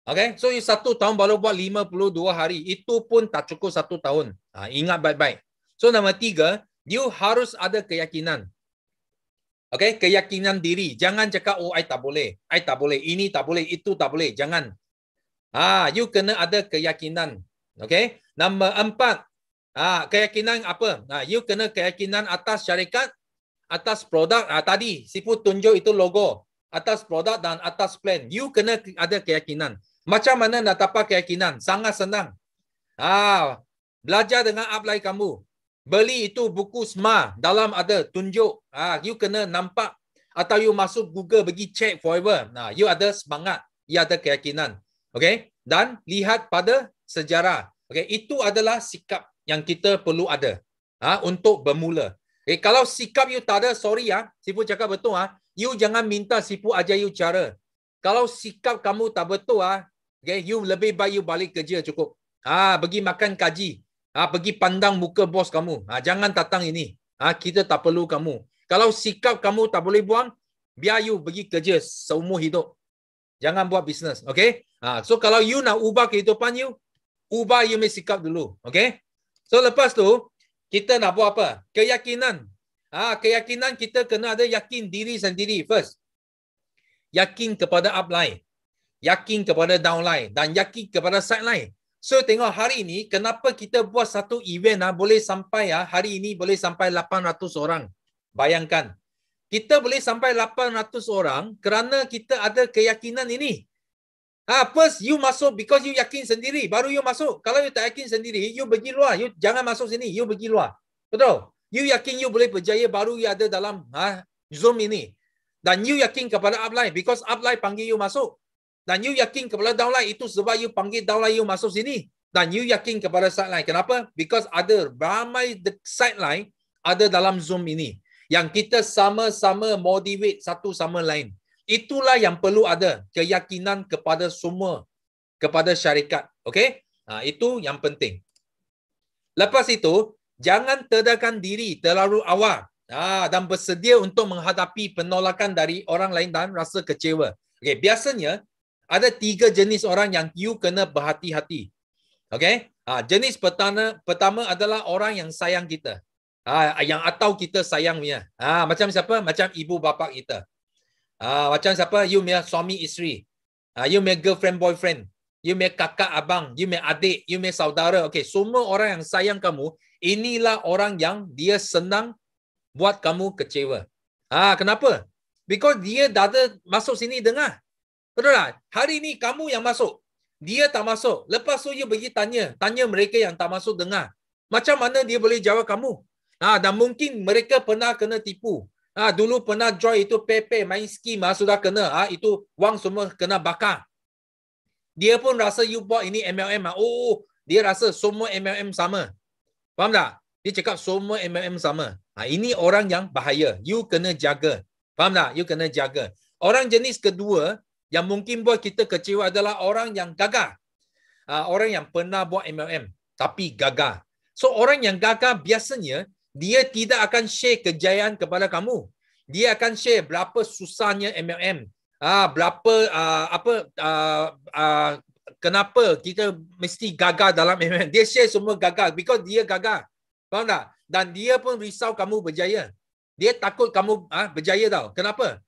Okay, so you 1 tahun baru buat 52 hari. Itu pun tak cukup 1 tahun. Ingat baik-baik. So nombor 3, you harus ada keyakinan. Okay, keyakinan diri. Jangan cakap, I tak boleh. I tak boleh. Ini tak boleh. Itu tak boleh. Jangan. You kena ada keyakinan. Okay. Nombor 4. Keyakinan apa? You kena keyakinan atas syarikat, atas produk. Tadi, Sifu tunjuk itu logo. Atas produk dan atas plan. You kena ada keyakinan. Macam mana nak dapat keyakinan? Sangat senang. Belajar dengan upline kamu. Beli itu buku SMART. Dalam ada tunjuk. You kena nampak. Atau you masuk Google pergi check forever. You ada semangat. You ada keyakinan. Okay? Dan lihat pada sejarah. Okay? Itu adalah sikap yang kita perlu ada. Untuk bermula. Okay? Kalau sikap you tak ada, sorry Sifu cakap betul. You jangan minta Sifu ajar you cara. Kalau sikap kamu tak betul, okay, you lebih baik you balik kerja cukup. Pergi makan kaji. Pergi pandang muka bos kamu. Jangan datang ini. Kita tak perlu kamu. Kalau sikap kamu tak boleh buang, biar you pergi kerja seumur hidup. Jangan buat bisnes. Okay? So kalau you nak ubah kehidupan you, ubah you punya sikap dulu. Okay? So lepas tu, kita nak buat apa? Keyakinan. Keyakinan kita kena ada yakin diri sendiri first. Yakin kepada upline. Yakin kepada downline. Dan yakin kepada sideline. So tengok hari ini, kenapa kita buat satu event boleh sampai hari ini boleh sampai 800 orang. Bayangkan. Kita boleh sampai 800 orang kerana kita ada keyakinan ini. First, you masuk because you yakin sendiri. Baru you masuk. Kalau you tak yakin sendiri, you pergi luar. You jangan masuk sini. You pergi luar. Betul? You yakin you boleh berjaya baru you ada dalam Zoom ini. Dan you yakin kepada upline because upline panggil you masuk. Dan you yakin kepada downline, itu sebab you panggil downline you masuk sini. Dan you yakin kepada sideline. Kenapa? Because ada ramai sideline ada dalam Zoom ini. Yang kita sama-sama motivate satu sama lain. Itulah yang perlu ada. Keyakinan kepada semua. Kepada syarikat. Okay? Itu yang penting. Lepas itu, jangan tedahkan diri terlalu awal. Dan bersedia untuk menghadapi penolakan dari orang lain dan rasa kecewa. Okay, biasanya, ada 3 jenis orang yang you kena berhati-hati. Okay? Jenis pertama adalah orang yang sayang kita. Yang atau kita sayang punya. Macam siapa? Macam ibu bapa kita. Macam siapa? You punya suami isteri. You punya girlfriend boyfriend. You punya kakak abang. You punya adik. You punya saudara. Okay, semua orang yang sayang kamu, inilah orang yang dia senang buat kamu kecewa. Kenapa? Because dia dah ada masuk sini dengar. Betul tak? Hari ni kamu yang masuk. Dia tak masuk. Lepas tu you pergi tanya mereka yang tak masuk dengar. Macam mana dia boleh jawab kamu? Dan mungkin mereka pernah kena tipu. Dulu pernah join itu PP, main skim, sudah kena. Itu wang semua kena bakar. Dia pun rasa you buat ini MLM. Dia rasa semua MLM sama. Faham tak? Dia cakap semua MLM sama. Ini orang yang bahaya. You kena jaga. Faham tak? You kena jaga. Orang jenis kedua yang mungkin buat kita kecewa adalah orang yang gagal. Orang yang pernah buat MLM tapi gagal. So orang yang gagal biasanya dia tidak akan share kejayaan kepada kamu. Dia akan share berapa susahnya MLM. Kenapa kita mesti gagal dalam MLM. Dia share semua gagal because dia gagal. Faham tak? Dan dia pun risau kamu berjaya. Dia takut kamu berjaya tau. Kenapa?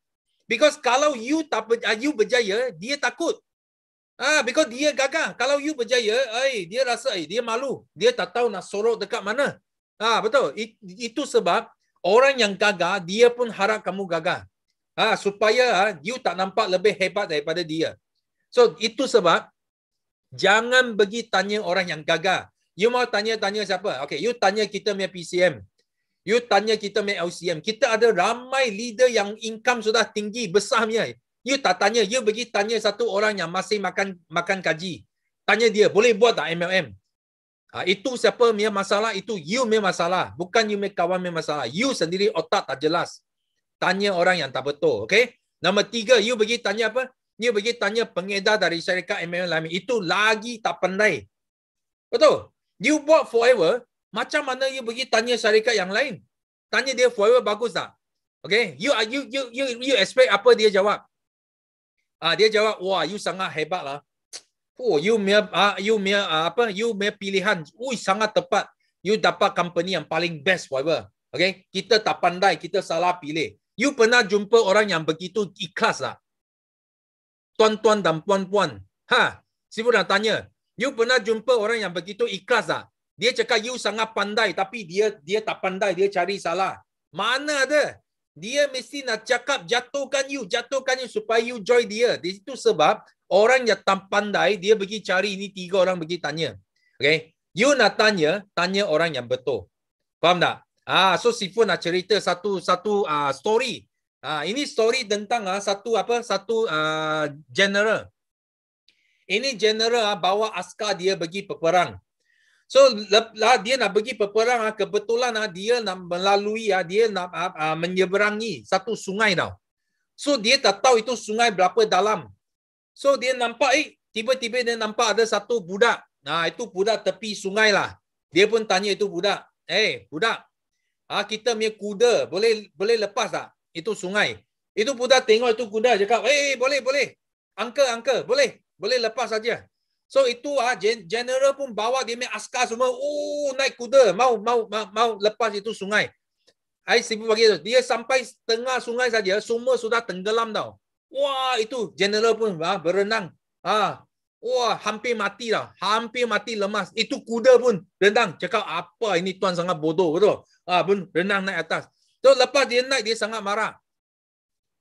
Because kalau you berjaya, dia takut. Because dia gagal. Kalau you berjaya, dia rasa dia malu. Dia tak tahu nak sorok dekat mana. Betul. Itu sebab orang yang gagal, dia pun harap kamu gagal. Supaya you tak nampak lebih hebat daripada dia. So, itu sebab jangan pergi tanya orang yang gagal. You mau tanya siapa? Okay, you tanya kita punya PCM. You tanya kita punya LCM. Kita ada ramai leader yang income sudah tinggi, besar punya. You tak tanya. You pergi tanya satu orang yang masih makan gaji. Tanya dia, boleh buat tak MLM? Itu siapa punya masalah? Itu you punya masalah. Bukan you punya kawan punya masalah. You sendiri otak tak jelas. Tanya orang yang tak betul. Okay? Nombor 3, you pergi tanya apa? You pergi tanya pengedar dari syarikat MLM lain. Itu lagi tak pandai. Betul? You buat forever, macam mana you pergi tanya syarikat yang lain? Tanya dia forever bagus tak? Okay? You expect apa dia jawab? Dia jawab, wah, you sangat hebat lah. You punya pilihan, sangat tepat. You dapat company yang paling best forever. Okay? Kita tak pandai, kita salah pilih. You pernah jumpa orang yang begitu ikhlas tak? Tuan-tuan dan puan-puan. Siapa nak tanya? You pernah jumpa orang yang begitu ikhlas tak? Dia cakap you sangat pandai tapi dia tak pandai, dia cari salah. Mana ada? Dia mesti nak cakap jatuhkan you supaya you join dia. Itu sebab orang yang tak pandai dia pergi cari ini 3 orang pergi tanya. Okay? You nak tanya orang yang betul. Faham tak? So Sifu nak cerita satu story. Ini story tentang satu general. Ini general bawa askar dia pergi peperang. So dia nak pergi peperang, kebetulan dia nak melalui, dia nak menyeberangi satu sungai tau. So dia tak tahu itu sungai berapa dalam. So dia nampak tiba-tiba dia nampak ada satu budak. Itu budak tepi sungai lah. Dia pun tanya itu budak, budak, kita punya kuda boleh lepas tak itu sungai? Itu budak tengok itu kuda cakap, boleh. Uncle, boleh lepas saja. So itu general pun bawa dia punya askar semua, naik kuda mau lepas itu sungai. Sifu bagi tu, dia sampai tengah sungai saja semua sudah tenggelam tau. Wah, itu general pun berenang. Hampir mati dah. Hampir mati lemas. Itu kuda pun renang. Cakap apa ini tuan sangat bodoh, betul? Pun renang naik atas. So lepas dia naik dia sangat marah.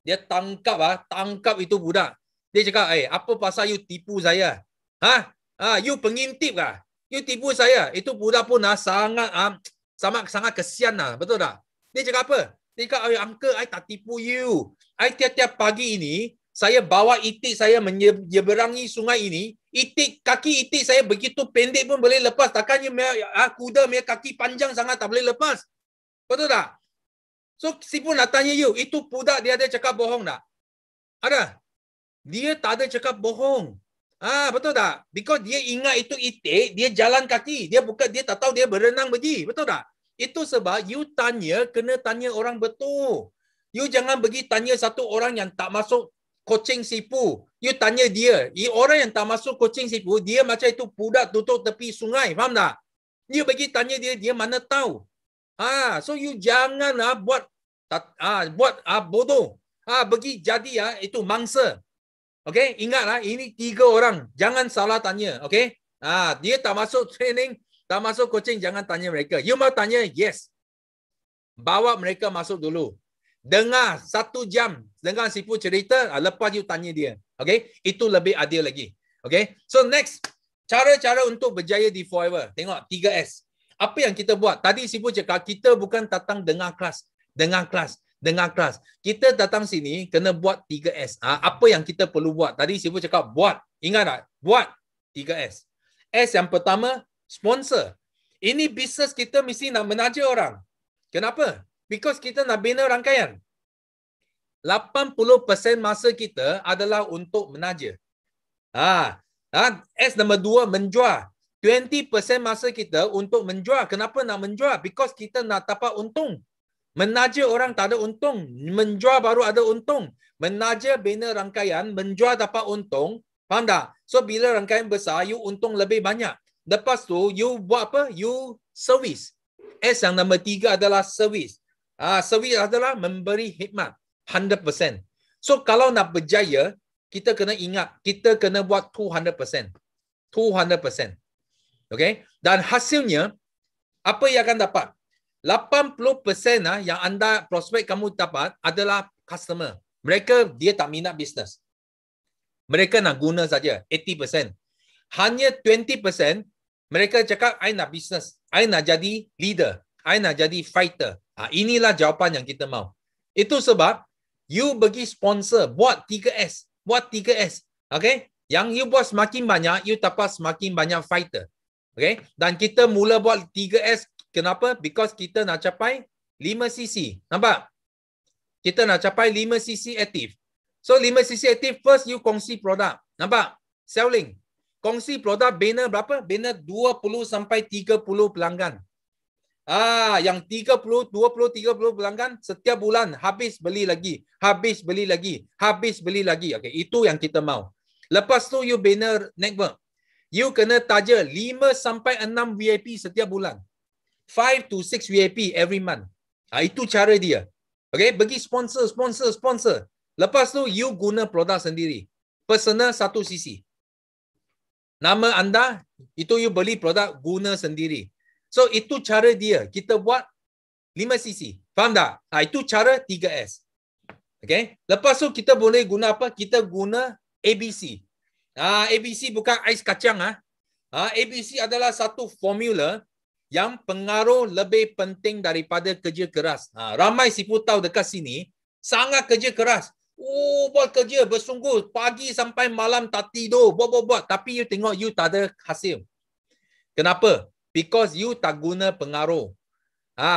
Dia tangkap itu budak. Dia cakap, apa pasal you tipu saya? You pengintip kah? You tipu saya. Itu budak pun sangat kesian lah. Betul tak? Dia cakap apa? Dia cakap, uncle, I tak tipu you. I tiap-tiap pagi ini, saya bawa itik saya menyeberangi sungai ini, kaki itik saya begitu pendek pun boleh lepas. Takkan kuda punya kaki panjang sangat tak boleh lepas. Betul tak? So, Sifu nak tanya you, itu budak dia ada cakap bohong tak? Ada? Dia tak ada cakap bohong. Betul tak? Because dia ingat itu itik, dia jalan kaki. Dia tak tahu dia berenang pergi. Betul tak? Itu sebab you tanya, kena tanya orang betul. You jangan pergi tanya satu orang yang tak masuk coaching Sifu. You tanya dia. Orang yang tak masuk coaching Sifu, dia macam itu budak tutup tepi sungai. Faham tak? You pergi tanya dia, dia mana tahu. So you jangan buat bodoh. Pergi jadi itu mangsa. Okay, ingatlah ini 3 orang. Jangan salah tanya. Okay. Dia tak masuk training, tak masuk coaching, jangan tanya mereka. You mau tanya, yes. Bawa mereka masuk dulu. Dengar 1 jam. Dengar Sifu cerita, lepas you tanya dia. Okay, itu lebih adil lagi. Okay, so next. Cara-cara untuk berjaya di Forever. Tengok 3S. Apa yang kita buat? Tadi Sifu cakap, kita bukan datang dengar kelas. Dengar kelas. Kita datang sini kena buat 3S. Apa yang kita perlu buat? Tadi Sifu cakap buat. Ingat tak? Buat 3S. S yang pertama, sponsor. Ini bisnes kita mesti nak menaja orang. Kenapa? Because kita nak bina rangkaian. 80% masa kita adalah untuk menaja. S nombor 2, menjual. 20% masa kita untuk menjual. Kenapa nak menjual? Because kita nak dapat untung. Menaja orang tak ada untung. Menjual baru ada untung. Menaja bina rangkaian, menjual dapat untung. Faham tak? So, bila rangkaian besar, you untung lebih banyak. Lepas tu, you buat apa? You service. S yang nombor 3 adalah service. Service adalah memberi khidmat. 100%. So, kalau nak berjaya, kita kena ingat, kita kena buat 200%. 200%. Okay? Dan hasilnya, apa yang akan dapat? 80% yang anda prospek kamu dapat adalah customer. Mereka, dia tak minat bisnes. Mereka nak guna saja. 80%. Hanya 20%, mereka cakap, I nak bisnes. I nak jadi leader. I nak jadi fighter. Inilah jawapan yang kita mau. Itu sebab, you bagi sponsor, buat 3S. Buat 3S. Okay? Yang you buat semakin banyak, you dapat semakin banyak fighter. Okay? Dan kita mula buat 3S. Kenapa? Because kita nak capai 5cc. Nampak? Kita nak capai 5cc aktif. So 5cc aktif, first you kongsi produk. Nampak? Selling. Kongsi produk, bina berapa? Bina 20 sampai 30 pelanggan. Yang 30, 20, 30 pelanggan setiap bulan habis beli lagi. Habis beli lagi. Habis beli lagi. Okay, itu yang kita mau. Lepas tu you bina network. You kena taja 5 sampai 6 VIP setiap bulan. 5 to 6 VIP every month. Itu cara dia. Okay, bagi sponsor. Lepas tu, you guna produk sendiri. Personal 1cc. Nama anda, itu you beli produk guna sendiri. So, itu cara dia. Kita buat 5cc. Faham tak? Itu cara 3S. Okay. Lepas tu, kita boleh guna apa? Kita guna ABC. ABC bukan ais kacang. ABC adalah satu formula yang pengaruh lebih penting daripada kerja keras. Ramai Sifu tahu dekat sini, sangat kerja keras. Buat kerja bersungguh, pagi sampai malam tak tidur, buat. Tapi you tengok, you tak ada hasil. Kenapa? Because you tak guna pengaruh.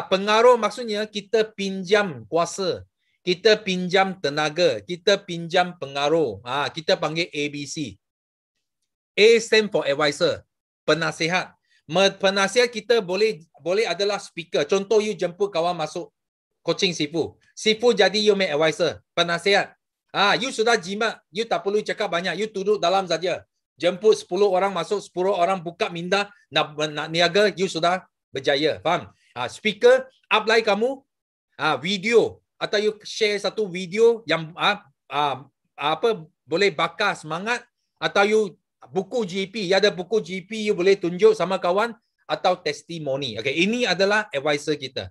Pengaruh maksudnya kita pinjam kuasa, kita pinjam tenaga, kita pinjam pengaruh. Kita panggil ABC. A stand for advisor, penasihat. Penasihat kita boleh adalah speaker. Contoh, you jemput kawan masuk coaching Sifu. Sifu jadi you make advisor, penasihat. You sudah jimat, you tak perlu cakap banyak, you duduk dalam saja. Jemput 10 orang masuk, 10 orang buka minda, nak niaga, you sudah berjaya. Faham? Speaker, apply kamu video atau you share satu video yang boleh bakar semangat, atau you buku GP, ada buku GP you boleh tunjuk sama kawan, atau testimoni. Okay, ini adalah advisor kita.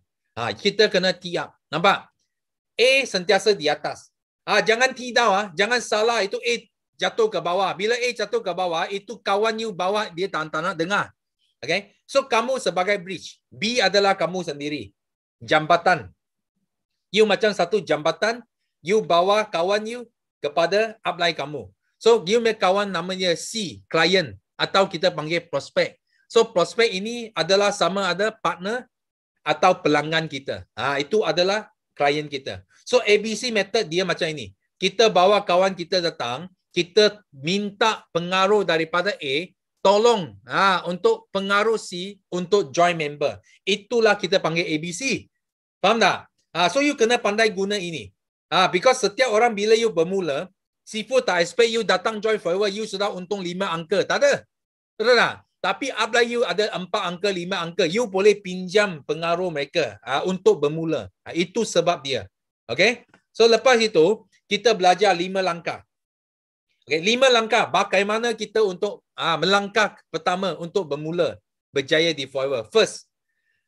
Kita kena tee up. Nampak? A sentiasa di atas. Jangan tee down. Jangan salah. Itu A jatuh ke bawah. Bila A jatuh ke bawah, itu kawan you bawa dia tak nak dengar. Okay? So, kamu sebagai bridge. B adalah kamu sendiri. Jambatan. You macam satu jambatan. You bawa kawan you kepada upline kamu. So, you punya kawan namanya C, client, atau kita panggil prospek. So, prospek ini adalah sama ada partner atau pelanggan kita. Itu adalah klien kita. So, ABC method dia macam ini. Kita bawa kawan kita datang, kita minta pengaruh daripada A, tolong untuk pengaruh C untuk join member. Itulah kita panggil ABC. Faham tak? So, you kena pandai guna ini. Because setiap orang bila you bermula, Sifu tak expect you datang join forever, you sudah untung 5 angka. Tak ada. Betul tak? Tapi upline you ada 4 angka, 5 angka. You boleh pinjam pengaruh mereka untuk bermula. Itu sebab dia. Okay? So, lepas itu, kita belajar 5 langkah. Okay, 5 langkah. Bagaimana kita untuk melangkah pertama untuk bermula berjaya di forever. First,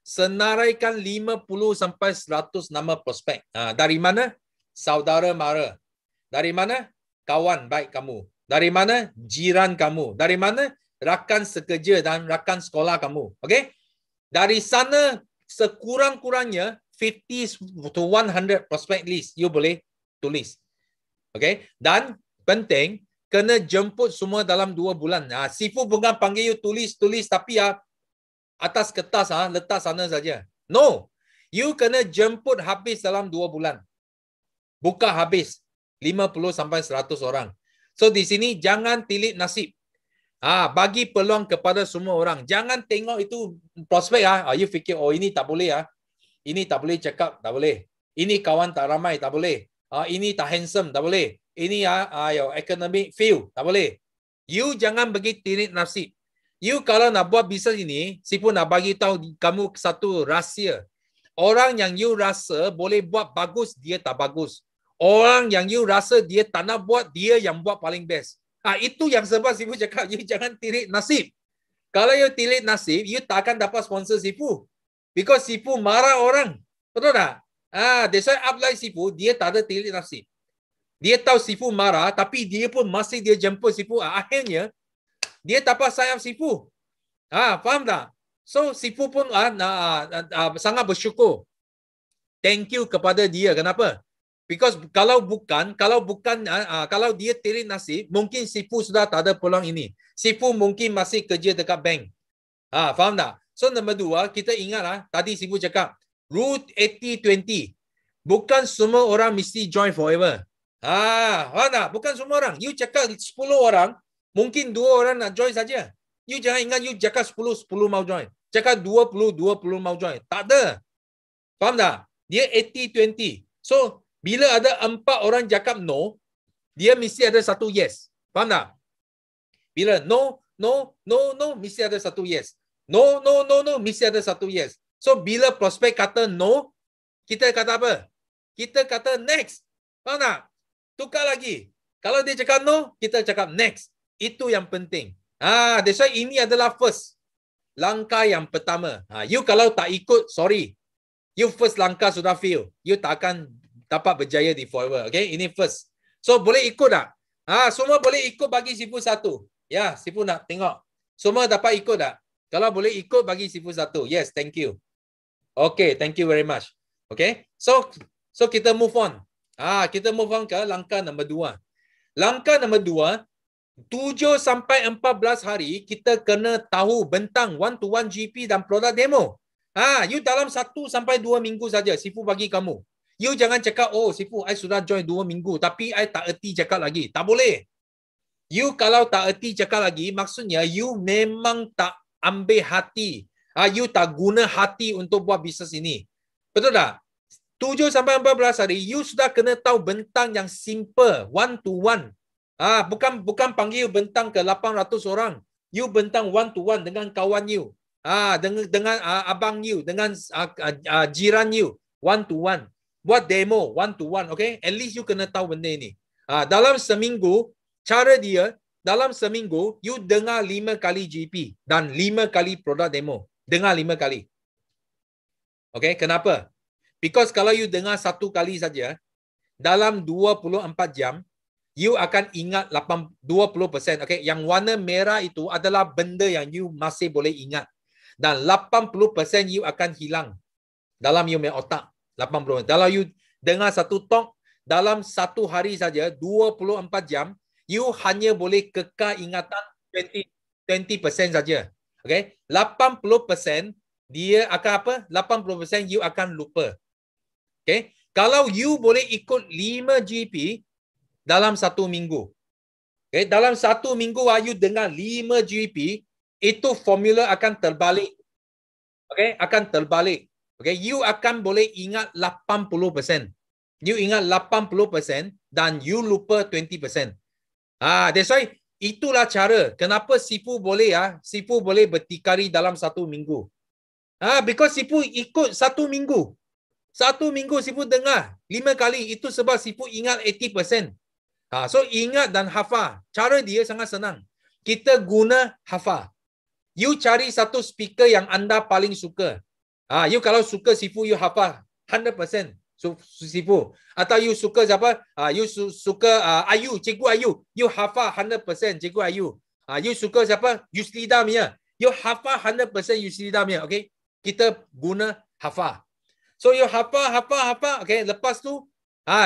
senaraikan 50 sampai 100 nama prospek. Dari mana? Saudara mara. Dari mana? Kawan baik kamu. Dari mana? Jiran kamu. Dari mana? Rakan sekerja dan rakan sekolah kamu. Okay? Dari sana, sekurang-kurangnya 50 to 100 prospect list you boleh tulis. Okay? Dan penting, kena jemput semua dalam 2 bulan. Sifu bukan panggil you tulis, tapi atas kertas letak sana saja. No. You kena jemput habis dalam 2 bulan. Buka habis 50 sampai 100 orang. So di sini jangan tilik nasib. Bagi peluang kepada semua orang. Jangan tengok itu prospek you fikir ini tak boleh Ini tak boleh cakap, tak boleh. Ini kawan tak ramai, tak boleh. Ini tak handsome, tak boleh. Ini your economic feel, tak boleh. You jangan bagi tilik nasib. You kalau nak buat bisnes ini, Sifu nak bagi tahu kamu satu rahsia. Orang yang you rasa boleh buat bagus, dia tak bagus. Orang yang you rasa dia tak nak buat, dia yang buat paling best. Itu yang sebab Sifu cakap, you jangan tilik nasib. Kalau you tilik nasib, you tak akan dapat sponsor Sifu. Because Sifu marah orang. Betul tak? That's why upline Sifu, dia tak ada tilik nasib. Dia tahu Sifu marah, tapi dia pun masih dia jemput Sifu. Akhirnya, dia dapat sayap Sifu. Faham tak? So, Sifu pun sangat bersyukur. Thank you kepada dia. Kenapa? Because kalau dia tilik nasib, mungkin Sifu sudah tak ada peluang ini. Sifu mungkin masih kerja dekat bank. Faham tak? So, nombor 2, kita ingat tadi Sifu cakap, Rule 80-20. Bukan semua orang mesti join forever. Faham tak? Bukan semua orang. You cakap 10 orang, mungkin 2 orang nak join saja. You jangan ingat you cakap 10 mau join. Cakap 20 mau join. Tak ada. Faham tak? Dia 80-20. So, bila ada 4 orang cakap no, dia mesti ada 1 yes. Faham tak? Bila no, mesti ada 1 yes. No, mesti ada 1 yes. So, bila prospek kata no, kita kata apa? Kita kata next. Faham tak? Tukar lagi. Kalau dia cakap no, kita cakap next. Itu yang penting. That's why ini adalah first. Langkah yang pertama. You kalau tak ikut, sorry. You first langkah sudah fail. You tak akan dapat berjaya di forever. Okay, ini first. So, boleh ikut tak? Semua boleh ikut bagi Sifu 1. Ya, Sifu nak tengok. Semua dapat ikut tak? Kalau boleh ikut bagi Sifu 1. Yes, thank you. Okay, thank you very much. Okay, so kita move on. Kita move on ke langkah nombor 2. Langkah nombor 2, 7 sampai 14 hari kita kena tahu bentang 1-to-1 GP dan produk demo. You dalam 1 sampai 2 minggu saja Sifu bagi kamu. You jangan cakap, Sifu, I sudah join 2 minggu tapi I tak erti cakap lagi. Tak boleh. You kalau tak erti cakap lagi, maksudnya you memang tak ambil hati. You tak guna hati untuk buat bisnes ini. Betul tak? 7 sampai 14 hari, you sudah kena tahu bentang yang simple, 1-to-1. Bukan panggil bentang ke 800 orang. You bentang 1-to-1 dengan kawan you. Dengan abang you, dengan jiran you, 1-to-1. Buat demo 1-to-1, okay? At least you kena tahu benda ini. Dalam seminggu, cara dia, dalam seminggu, you dengar 5 kali GP dan 5 kali produk demo. Dengar 5 kali. Okay, kenapa? Because kalau you dengar 1 kali saja, dalam 24 jam, you akan ingat 20%. Okay, yang warna merah itu adalah benda yang you masih boleh ingat. Dan 80% you akan hilang dalam you punya otak. 80%. Kalau you dengar 1 talk, dalam satu hari saja, 24 jam, you hanya boleh kekal ingatan 20% saja. Okay? 80% dia akan apa? 80% you akan lupa. Okay? Kalau you boleh ikut 5 GP dalam satu minggu. Okay? Dalam satu minggu you dengar 5 GP, itu formula akan terbalik. Okay? Akan terbalik. Okay? You akan boleh ingat 80%. You ingat 80% dan you lupa 20%. That's why itulah cara kenapa Sifu boleh Sifu boleh bertikari dalam satu minggu. Because Sifu ikut satu minggu. Satu minggu Sifu dengar 5 kali. Itu sebab Sifu ingat 80%. So ingat dan hafal. Cara dia sangat senang. Kita guna hafal. You cari satu speaker yang anda paling suka. You kalau suka Sifu, you hafal 100%. Sifu. Atau you suka siapa? You suka Ayu, Cikgu Ayu. You hafal 100% Cikgu Ayu. You suka siapa? Yuslida punya. You hafal 100% Yuslida punya. Okay? Kita guna hafal. So you hafal. Okay? Lepas tu,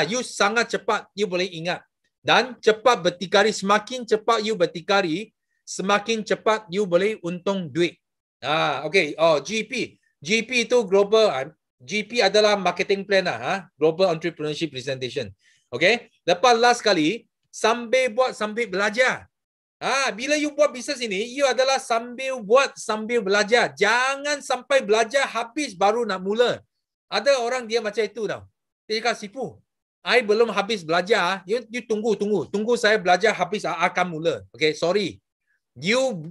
you sangat cepat you boleh ingat. Dan cepat bertikari. Semakin cepat you bertikari, semakin cepat you boleh untung duit. Okay. GP. GP itu global. GP adalah marketing planner, Global Entrepreneurship Presentation. Okay? Lepas last kali, sambil buat sambil belajar. Bila you buat bisnes ini, you adalah sambil buat sambil belajar. Jangan sampai belajar habis baru nak mula. Ada orang dia macam itu tau. Dia cakap, Sifu, I belum habis belajar. You tunggu. Tunggu saya belajar habis akan mula. Okay, sorry. You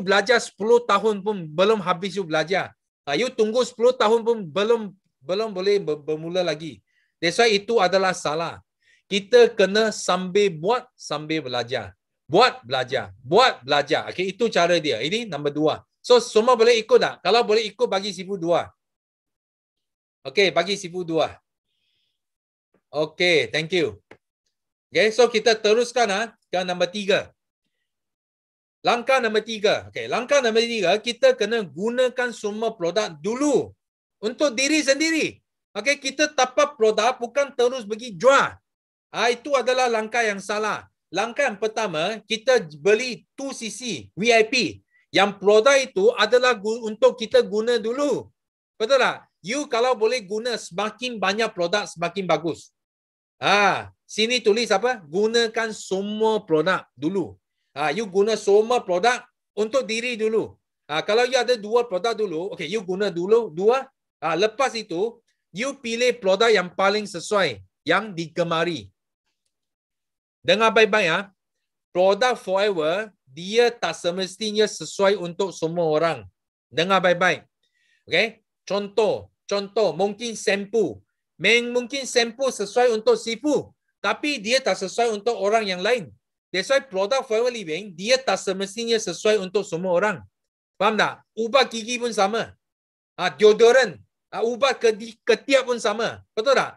belajar 10 tahun pun belum habis you belajar. You tunggu 10 tahun pun belum boleh bermula lagi. That's why itu adalah salah. Kita kena sambil buat, sambil belajar. Buat, belajar. Okay, itu cara dia. Ini nombor 2. So, semua boleh ikut tak? Kalau boleh ikut, bagi Sifu 2. Okay, bagi Sifu 2. Okay, thank you. Okay, so kita teruskan ke nombor 3. Langkah nombor 3. Okay, langkah nombor 3, kita kena gunakan semua produk dulu untuk diri sendiri. Okay, kita dapat produk bukan terus pergi jual. Itu adalah langkah yang salah. Langkah yang pertama, kita beli 2cc VIP. Yang produk itu adalah untuk kita guna dulu. Betul tak? You kalau boleh guna semakin banyak produk, semakin bagus. Sini tulis apa? Gunakan semua produk dulu. You guna semua produk untuk diri dulu. Kalau you ada 2 produk dulu, okay, you guna dulu 2. Lepas itu, you pilih produk yang paling sesuai, yang digemari. Dengar baik-baik produk Forever, dia tak semestinya sesuai untuk semua orang. Dengar baik-baik. Okay? Contoh, mungkin shampoo. Mungkin shampoo sesuai untuk Sifu, tapi dia tak sesuai untuk orang yang lain. That's why produk Forever Living, dia tak semestinya sesuai untuk semua orang. Faham tak? Ubat gigi pun sama. Deodorant. Ubat ketiak pun sama. Betul tak?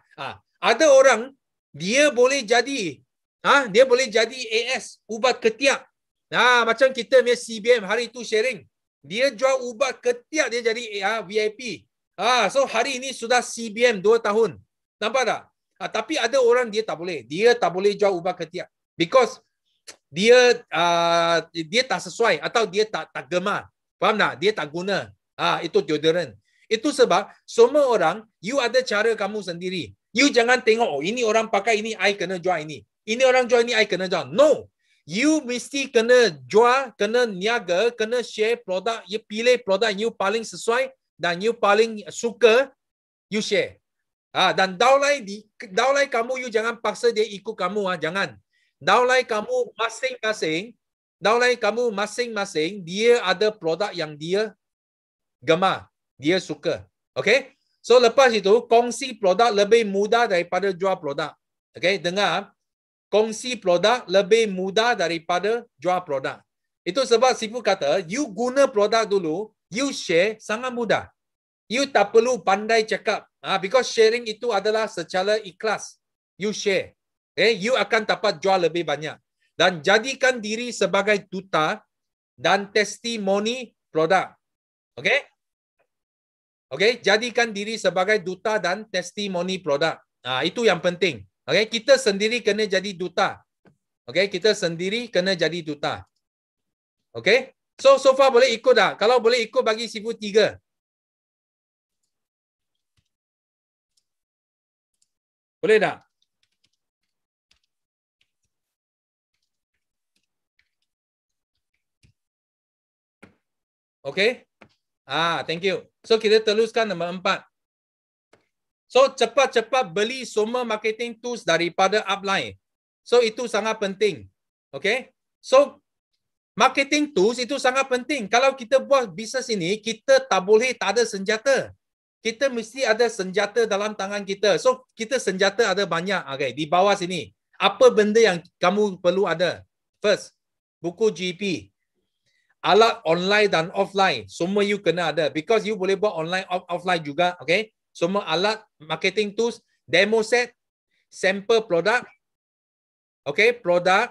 Ada orang, dia boleh jadi AS, ubat ketiak. Macam kita punya CBM hari itu sharing. Dia jual ubat ketiak, dia jadi VIP. So hari ini sudah CBM 2 tahun. Nampak tak? Tapi ada orang dia tak boleh. Dia tak boleh jual ubat ketiak. Because dia tak sesuai atau dia tak gemar. Faham tak? Dia tak guna. Itu deodorant. Itu sebab semua orang, you ada cara kamu sendiri. You jangan tengok, ini orang pakai ini, I kena jual ini. Ini orang jual ini, I kena jual. No. You mesti kena jual, kena niaga, kena share produk. You pilih produk you paling sesuai dan you paling suka, you share. Dan daulai kamu, you jangan paksa dia ikut kamu. Jangan. Daulai kamu masing-masing, dia ada produk yang dia gemar, dia suka. Okay? So lepas itu, kongsi produk lebih mudah daripada jual produk. Okay? Dengar, kongsi produk lebih mudah daripada jual produk. Itu sebab Sifu kata, you guna produk dulu, you share sangat mudah. You tak perlu pandai cakap. Because sharing itu adalah secara ikhlas. You share. You akan dapat jual lebih banyak. Dan jadikan diri sebagai duta dan testimoni produk. Okay? Okay? Jadikan diri sebagai duta dan testimoni produk. Itu yang penting. Okay, kita sendiri kena jadi duta. Okay, kita sendiri kena jadi duta. Okay, so far boleh ikut tak? Kalau boleh ikut bagi Sifu 3. Boleh tak? Okay. Thank you. So kita teruskan nombor 4. So cepat-cepat beli semua marketing tools daripada upline. So itu sangat penting. Okay. So marketing tools itu sangat penting. Kalau kita buat bisnes ini, kita tak boleh tak ada senjata. Kita mesti ada senjata dalam tangan kita. So kita senjata ada banyak. Okay. Di bawah sini. Apa benda yang kamu perlu ada? First, buku GP. Alat online dan offline, semua you kena ada. Because you boleh buat online, offline juga. Okay. Semua alat, marketing tools, demo set, sampel produk. Okay. Produk,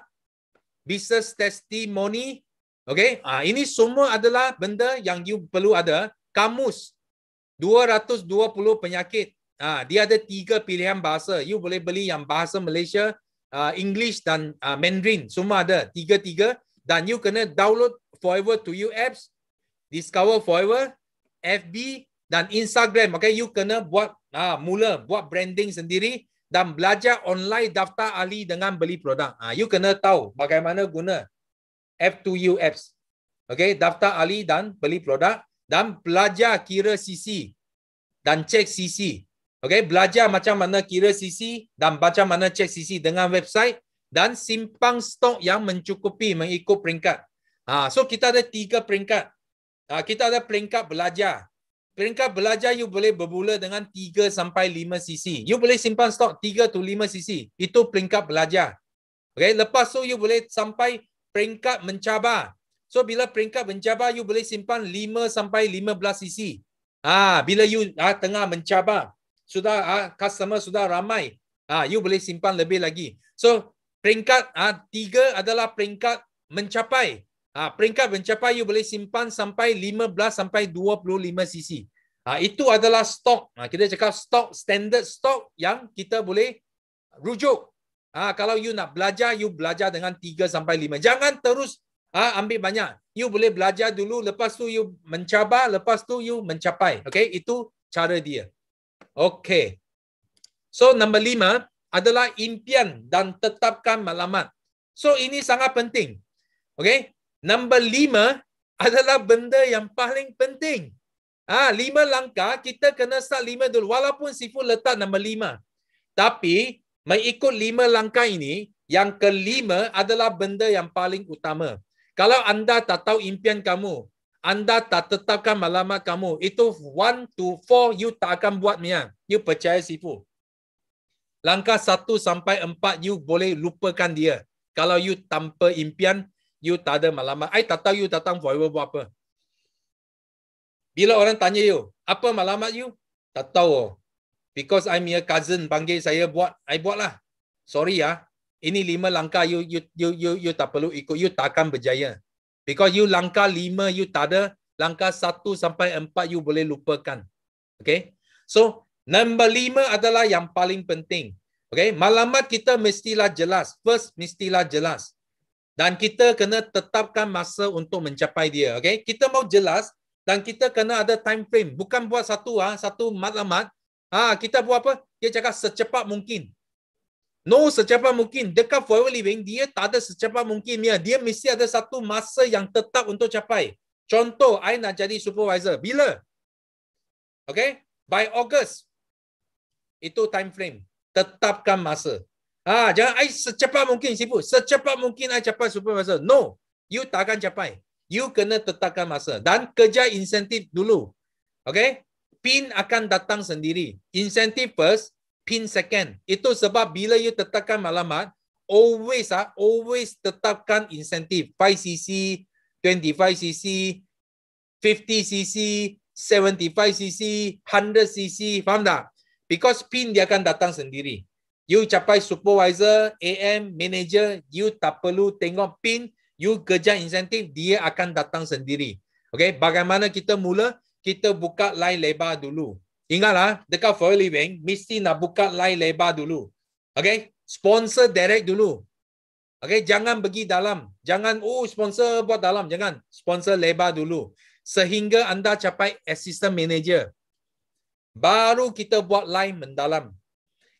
business testimony. Okay. Ini semua adalah benda yang you perlu ada. Kamus, 220 penyakit. Dia ada 3 pilihan bahasa. You boleh beli yang bahasa Malaysia, English dan Mandarin. Semua ada. 3. Dan you kena download Forever to You apps, Discover Forever, FB dan Instagram. Okay, you kena buat mula buat branding sendiri dan belajar online daftar ahli dengan beli produk. You kena tahu bagaimana guna F2U apps. Okay, daftar ahli dan beli produk dan belajar kira CC dan cek CC. Okay, belajar macam mana kira CC dan macam mana cek CC dengan website dan simpan stok yang mencukupi mengikut peringkat. So kita ada 3 peringkat. Kita ada peringkat belajar. Peringkat belajar you boleh bermula dengan 3 sampai 5 cc. You boleh simpan stok 3 to 5 cc. Itu peringkat belajar. Okay, lepas tu you boleh sampai peringkat mencabar. So bila peringkat mencabar you boleh simpan 5 sampai 15 cc. Bila you tengah mencabar, sudah customer sudah ramai, you boleh simpan lebih lagi. So peringkat 3 adalah peringkat mencapai. Peringkat mencapai you boleh simpan sampai 15 sampai 25 cc. Itu adalah stok. Kita cakap stok, standard stok yang kita boleh rujuk. Kalau you nak belajar, you belajar dengan 3 sampai 5. Jangan terus ambil banyak. You boleh belajar dulu, lepas tu you mencabar, lepas tu you mencapai. Okay, itu cara dia. Okay. So nombor 5 adalah impian dan tetapkan maklumat. So ini sangat penting. Okay. Nombor 5 adalah benda yang paling penting. 5 langkah, kita kena start 5 dulu. Walaupun Sifu letak nombor 5. Tapi, mengikut 5 langkah ini, yang kelima adalah benda yang paling utama. Kalau anda tak tahu impian kamu, anda tak tetapkan maklumat kamu, itu 1 to 4 you tak akan buat niat. You percaya Sifu. Langkah 1 sampai 4 you boleh lupakan dia. Kalau you tanpa impian, you tak ada maklumat. I tak tahu you datang Forever buat apa. Bila orang tanya you, apa maklumat you? Tak tahu. Because I'm your cousin panggil saya buat, I buatlah. Sorry Ini 5 langkah you tak perlu ikut, you tak akan berjaya. Because you langkah 5 you tak ada, langkah 1 sampai 4 you boleh lupakan. Okay? So, nombor 5 adalah yang paling penting. Okay? Maklumat kita mestilah jelas. First, mestilah jelas. Dan kita kena tetapkan masa untuk mencapai dia. Okay? Kita mau jelas dan kita kena ada time frame. Bukan buat satu maklumat. Kita buat apa? Dia cakap secepat mungkin. No, secepat mungkin. Dekat Forever Living, dia tak ada secepat mungkin. Dia mesti ada satu masa yang tetap untuk capai. Contoh, I nak jadi supervisor. Bila? Okay? By August. Itu time frame. Tetapkan masa. Jangan I secepat mungkin, Sifu. Secepat mungkin I capai supervisor. No, you tak akan capai. You kena tetapkan masa. Dan kerja insentif dulu. Okay? PIN akan datang sendiri. Insentif first, PIN second. Itu sebab bila you tetapkan maklumat, always tetapkan insentif. 5cc, 25cc, 50cc, 75cc, 100cc. Faham tak? Because PIN dia akan datang sendiri. You capai supervisor, AM, manager, you tak perlu tengok PIN, you kerja insentif, dia akan datang sendiri. Okay, bagaimana kita mula? Kita buka line lebar dulu. Ingatlah, dekat Forever Living, mesti nak buka line lebar dulu. Okay, sponsor direct dulu. Okay, jangan pergi dalam. Jangan, sponsor buat dalam. Jangan. Sponsor lebar dulu. Sehingga anda capai assistant manager. Baru kita buat line mendalam.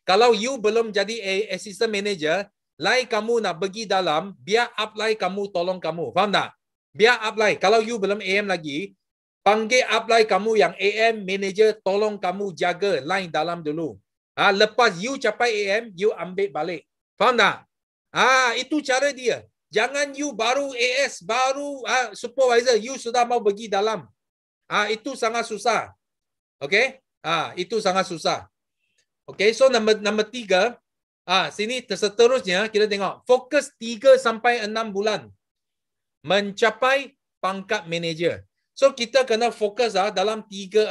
Kalau you belum jadi assistant manager, line kamu nak pergi dalam, biar upline kamu tolong kamu. Faham tak? Biar upline. Kalau you belum AM lagi, panggil upline kamu yang AM manager tolong kamu jaga line dalam dulu. Lepas you capai AM, you ambil balik. Faham tak? Itu cara dia. Jangan you baru AS, baru supervisor, you sudah mau pergi dalam. Itu sangat susah. Okay? Itu sangat susah. Okay, so number 3. Sini seterusnya kita tengok. Fokus 3 sampai 6 bulan. Mencapai pangkat manager. So kita kena fokus dalam 3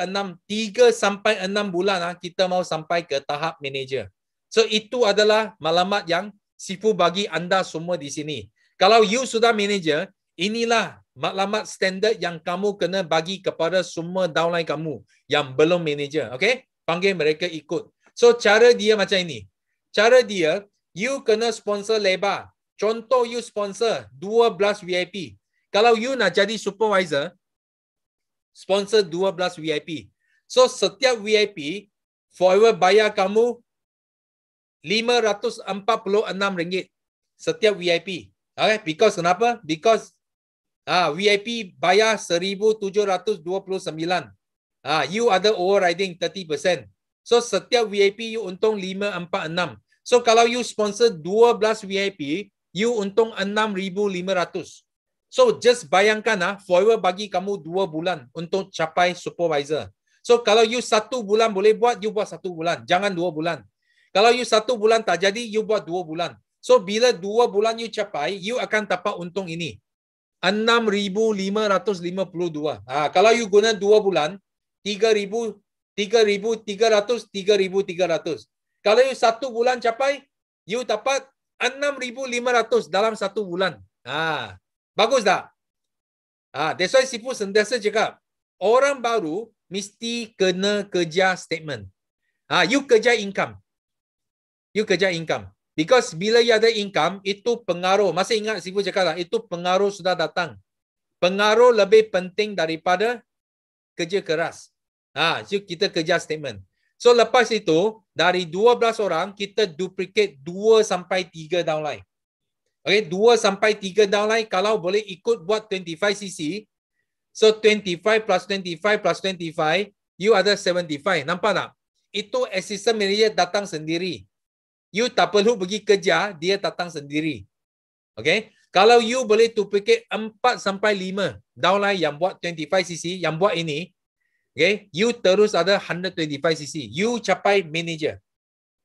sampai 6 bulan kita mau sampai ke tahap manager. So itu adalah maklumat yang Sifu bagi anda semua di sini. Kalau you sudah manager, inilah maklumat standard yang kamu kena bagi kepada semua downline kamu yang belum manager. Okay? Panggil mereka ikut. So cara dia macam ini. Cara dia, you kena sponsor lebar. Contoh you sponsor 12 VIP. Kalau you nak jadi supervisor, sponsor 12 VIP. So setiap VIP forever bayar kamu RM546 setiap VIP. Okay? Because kenapa? Because VIP bayar RM1,729. You ada overriding 30%. So setiap VIP you untung 546. So kalau you sponsor 12 VIP, you untung 6,500. So just bayangkan forever bagi kamu 2 bulan untuk capai supervisor. So kalau you 1 bulan boleh buat, you buat 1 bulan. Jangan 2 bulan. Kalau you 1 bulan tak jadi, you buat 2 bulan. So bila 2 bulan you capai, you akan dapat untung ini. 6,552. Kalau you guna 2 bulan, 3,300, 3,300. Kalau you 1 bulan capai, you dapat 6,500 dalam 1 bulan. Bagus tak? That's why Sifu sentiasa cakap, orang baru mesti kena kerja statement. You kerja income. You kerja income. Because bila you ada income, itu pengaruh. Masih ingat Sifu cakap tak? Itu pengaruh sudah datang. Pengaruh lebih penting daripada kerja keras. So kita kerja statement. So lepas itu, dari 12 orang, kita duplicate 2 sampai 3 downline. Okay, 2 sampai 3 downline kalau boleh ikut buat 25cc. So 25 plus 25 plus 25, you ada 75. Nampak tak? Itu assistant manager datang sendiri. You tak perlu pergi kerja, dia datang sendiri. Okay? Kalau you boleh duplicate 4 sampai 5 downline yang buat 25cc, yang buat ini, okay, you terus ada 125cc. You capai manager.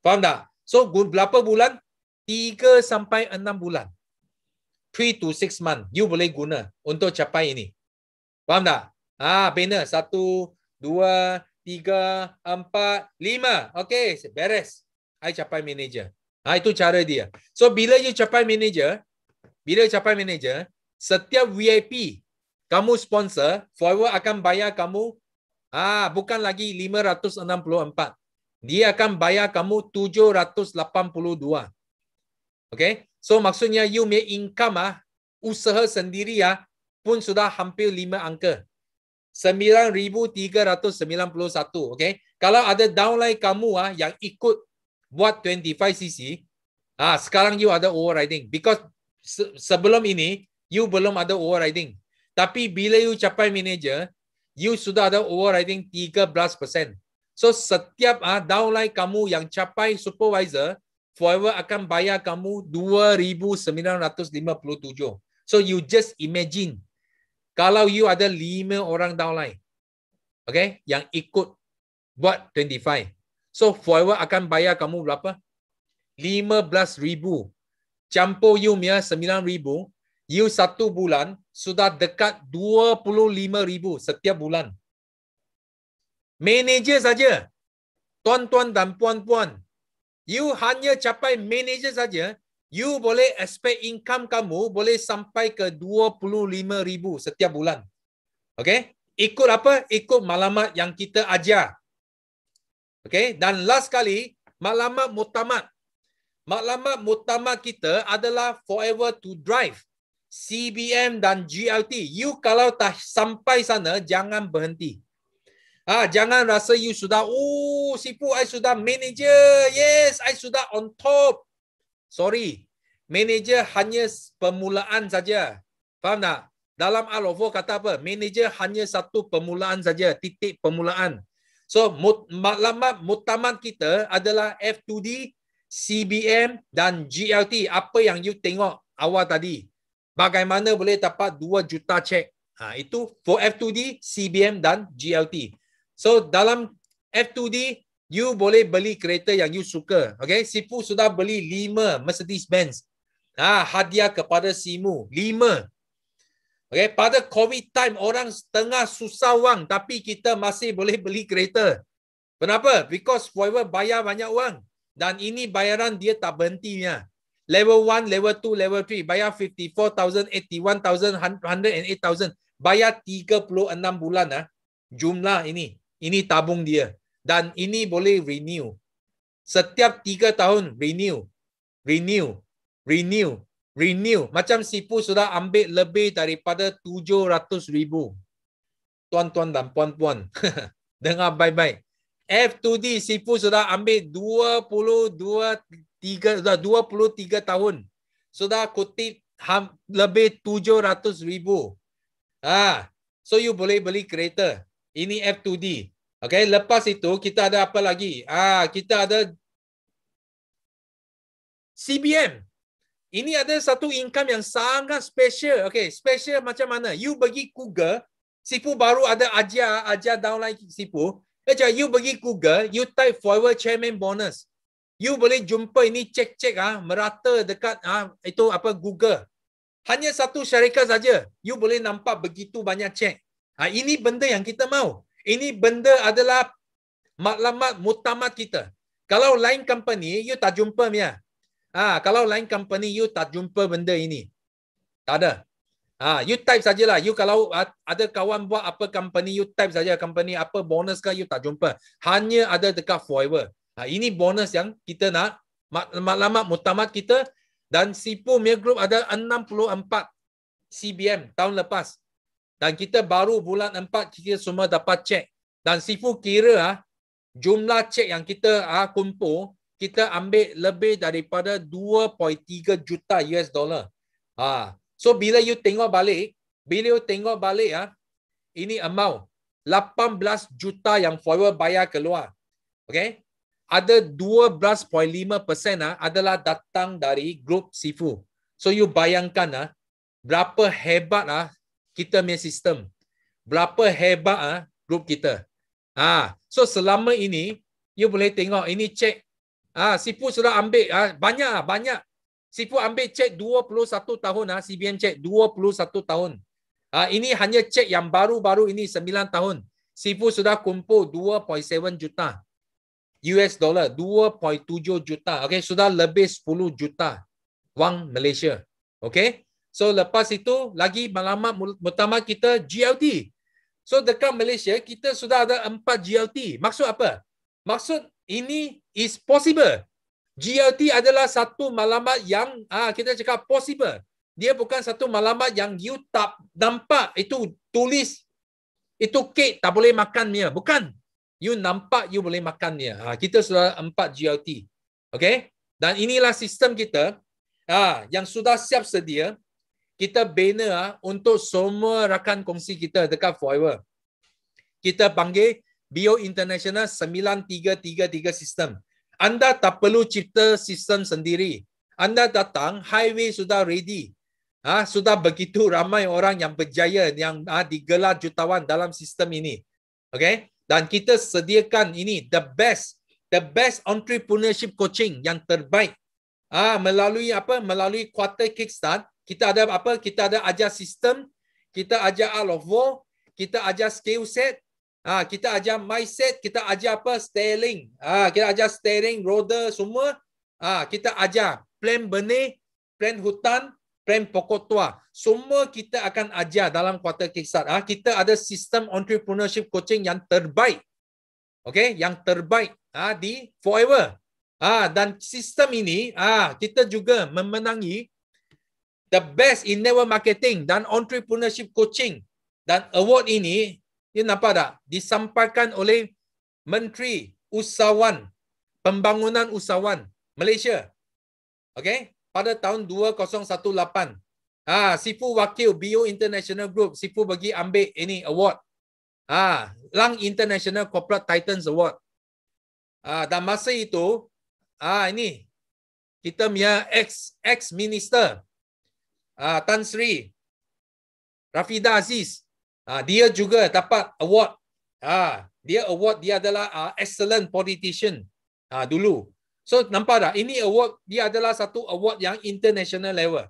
Faham tak? So, berapa bulan? 3 sampai 6 bulan. 3 to 6 months. You boleh guna untuk capai ini. Faham tak? Benar. 1, 2, 3, 4, 5. Okay, beres. I capai manager. Itu cara dia. So, bila you capai manager, setiap VIP kamu sponsor, forever akan bayar kamu bukan lagi 564. Dia akan bayar kamu 782. Okay? So maksudnya you punya income usaha sendiri pun sudah hampir 5 angka. 9,391. Okay? Kalau ada downline kamu yang ikut buat 25cc, sekarang you ada overriding. Because sebelum ini, you belum ada overriding. Tapi bila you capai manager, you sudah ada overriding 13%. So setiap downline kamu yang capai supervisor, forever akan bayar kamu 2,957. So you just imagine kalau you ada 5 orang downline, okay, yang ikut buat 25. So forever akan bayar kamu berapa? 15,000. Campur you punya 9,000, you 1 bulan sudah dekat 25,000 setiap bulan. Manager saja. Tuan-tuan dan puan-puan, you hanya capai manager saja, you boleh expect income kamu boleh sampai ke 25,000 setiap bulan. Okay? Ikut apa? Ikut maklumat yang kita ajar. Okay? Dan last kali, maklumat muktamad. Maklumat muktamad kita adalah Forever to Drive, CBM dan GLT. You kalau tak sampai sana, jangan berhenti. Jangan rasa you sudah, Sifu, I sudah manager. Yes, I sudah on top. Sorry, manager hanya permulaan saja. Faham tak? Dalam Al-Ofo kata apa? Manager hanya satu permulaan saja, titik permulaan. So, maklumat muktamad kita adalah F2D, CBM dan GLT. Apa yang you tengok awal tadi. Bagaimana boleh dapat 2 juta cek. Itu for F2D, CBM dan GLT. So, dalam F2D, you boleh beli kereta yang you suka. Okay? Sifu sudah beli 5 Mercedes-Benz. Hadiah kepada Simu. 5. Okay? Pada COVID time, orang tengah susah wang, tapi kita masih boleh beli kereta. Kenapa? Because Forever bayar banyak wang. Dan ini bayaran dia tak berhentinya. Level 1, level 2, level 3. Bayar 54,000, 81,000, 108,000. Bayar 36 bulan. Jumlah ini. Ini tabung dia. Dan ini boleh renew. Setiap 3 tahun renew. Renew. Renew. Renew. Macam Sifu sudah ambil lebih daripada 700,000. Tuan-tuan dan puan-puan. Dengar baik-baik. F2D Sifu sudah ambil 23 tahun. Sudah kutip lebih 700,000. So you boleh beli kereta. Ini F2D. Okay, lepas itu kita ada apa lagi? Kita ada CBM. Ini ada satu income yang sangat special. Okay, special macam mana? You pergi Google, Sifu baru ada ajar downline Sifu. You pergi Google, you type Forever Chairman Bonus. You boleh jumpa ini cek merata dekat itu apa Google. Hanya satu syarikat saja. You boleh nampak begitu banyak cek. Ini benda yang kita mau. Ini benda adalah maklumat muktamad kita. Kalau lain company, you tak jumpa punya. Kalau lain company, you tak jumpa benda ini. Tak ada. You type sajalah. You kalau ada kawan buat apa company, you type saja company apa bonus ke, you tak jumpa. Hanya ada dekat Forever. Ini bonus yang kita nak. Maklumat muktamad kita. Dan Sifu punya group ada 64 CBM tahun lepas. Dan kita baru bulan 4 kita semua dapat cek. Dan Sifu kira jumlah cek yang kita kumpul, kita ambil lebih daripada 2.3 juta US dollar. So bila you tengok balik, ini amount 18 juta yang Forever bayar keluar. Okay? Ada 12.5% adalah datang dari grup Sifu. So you bayangkan berapa hebat kita punya sistem. Berapa hebat grup kita. So selama ini you boleh tengok ini cek. Sifu sudah ambil banyak. Sifu ambil cek 21 tahun. CBM cek 21 tahun. Ini hanya cek yang baru-baru ini 9 tahun. Sifu sudah kumpul 2.7 juta US dollar. 2.7 juta. Okay, sudah lebih 10 juta wang Malaysia. Okay. So lepas itu lagi maklumat muktamad kita GLT. So dekat Malaysia kita sudah ada 4 GLT. Maksud apa? Maksud ini is possible. GLT adalah satu maklumat yang kita cakap possible. Dia bukan satu maklumat yang you tak nampak itu tulis itu kek tak boleh makan dia. Bukan. You nampak you boleh makan dia. Kita sudah 4 GLT. Okay? Dan inilah sistem kita yang sudah siap sedia. Kita bina untuk semua rakan kongsi kita dekat Forever. Kita panggil Bio International 9333 sistem. Anda tak perlu cipta sistem sendiri. Anda datang, highway sudah ready. Sudah begitu ramai orang yang berjaya yang digelar jutawan dalam sistem ini. Okay? Dan kita sediakan ini the best entrepreneurship coaching yang terbaik. Melalui apa? Melalui quarter kickstart. Kita ada apa? Kita ada ajar sistem, kita ajar Al-Ofo, kita ajar skill set, kita ajar mindset, kita ajar apa? Steering. Kita ajar steering, roda semua. Kita ajar plan benih, plan hutan, plan pokok tua. Semua kita akan ajar dalam quarter kickstart. Kita ada sistem entrepreneurship coaching yang terbaik. Okay? Yang terbaik di Forever. Dan sistem ini kita juga memenangi the best in network marketing dan entrepreneurship coaching. Dan award ini, you nampak tak? Disampaikan oleh Menteri Usahawan, Pembangunan Usahawan Malaysia. Okay? Pada tahun 2018. Sifu wakil BO International Group, Sifu bagi ambil ini award. Lang International Corporate Titans Award. Dan masa itu, ini kita punya ex-minister Tan Sri Rafidah Aziz. Dia juga dapat award. Dia adalah excellent politician dulu. So nampak tak? Ini award, dia adalah satu award yang international level.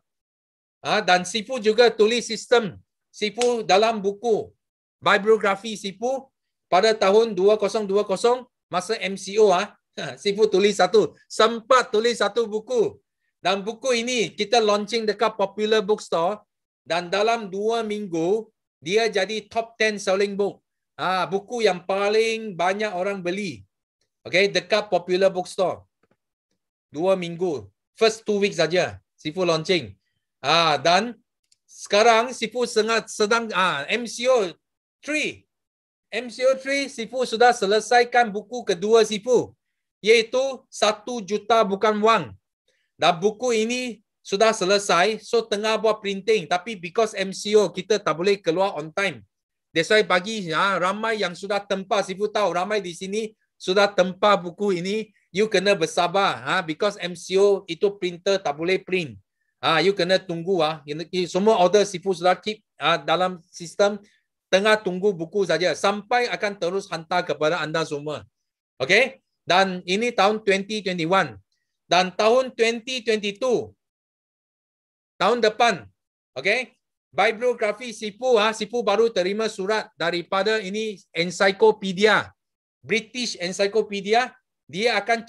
Dan Sifu juga tulis sistem. Sifu dalam buku biografi Sifu pada tahun 2020 masa MCO Sifu sempat tulis satu buku. Dan buku ini kita launching dekat Popular Bookstore dan dalam 2 minggu dia jadi top 10 selling book. Buku yang paling banyak orang beli. Okay, dekat Popular Bookstore. 2 minggu. First 2 weeks saja Sifu launching. Dan sekarang Sifu sedang MCO 3. MCO 3 Sifu sudah selesaikan buku kedua Sifu, iaitu 1 juta bukan wang. Dan buku ini sudah selesai, so tengah buat printing. Tapi because MCO kita tak boleh keluar on time. That's why bagi ramai yang sudah tempah, Sifu tahu ramai di sini sudah tempah buku ini, you kena bersabar. Because MCO itu printer tak boleh print. You kena tunggu. Semua order Sifu sudah keep dalam sistem. Tengah tunggu buku saja sampai akan terus hantar kepada anda semua. Okay? Dan ini tahun 2021. Dan tahun 2022, tahun depan, okay? Biografi Sifu, Sifu baru terima surat daripada ini encyclopedia, British Encyclopedia. Dia akan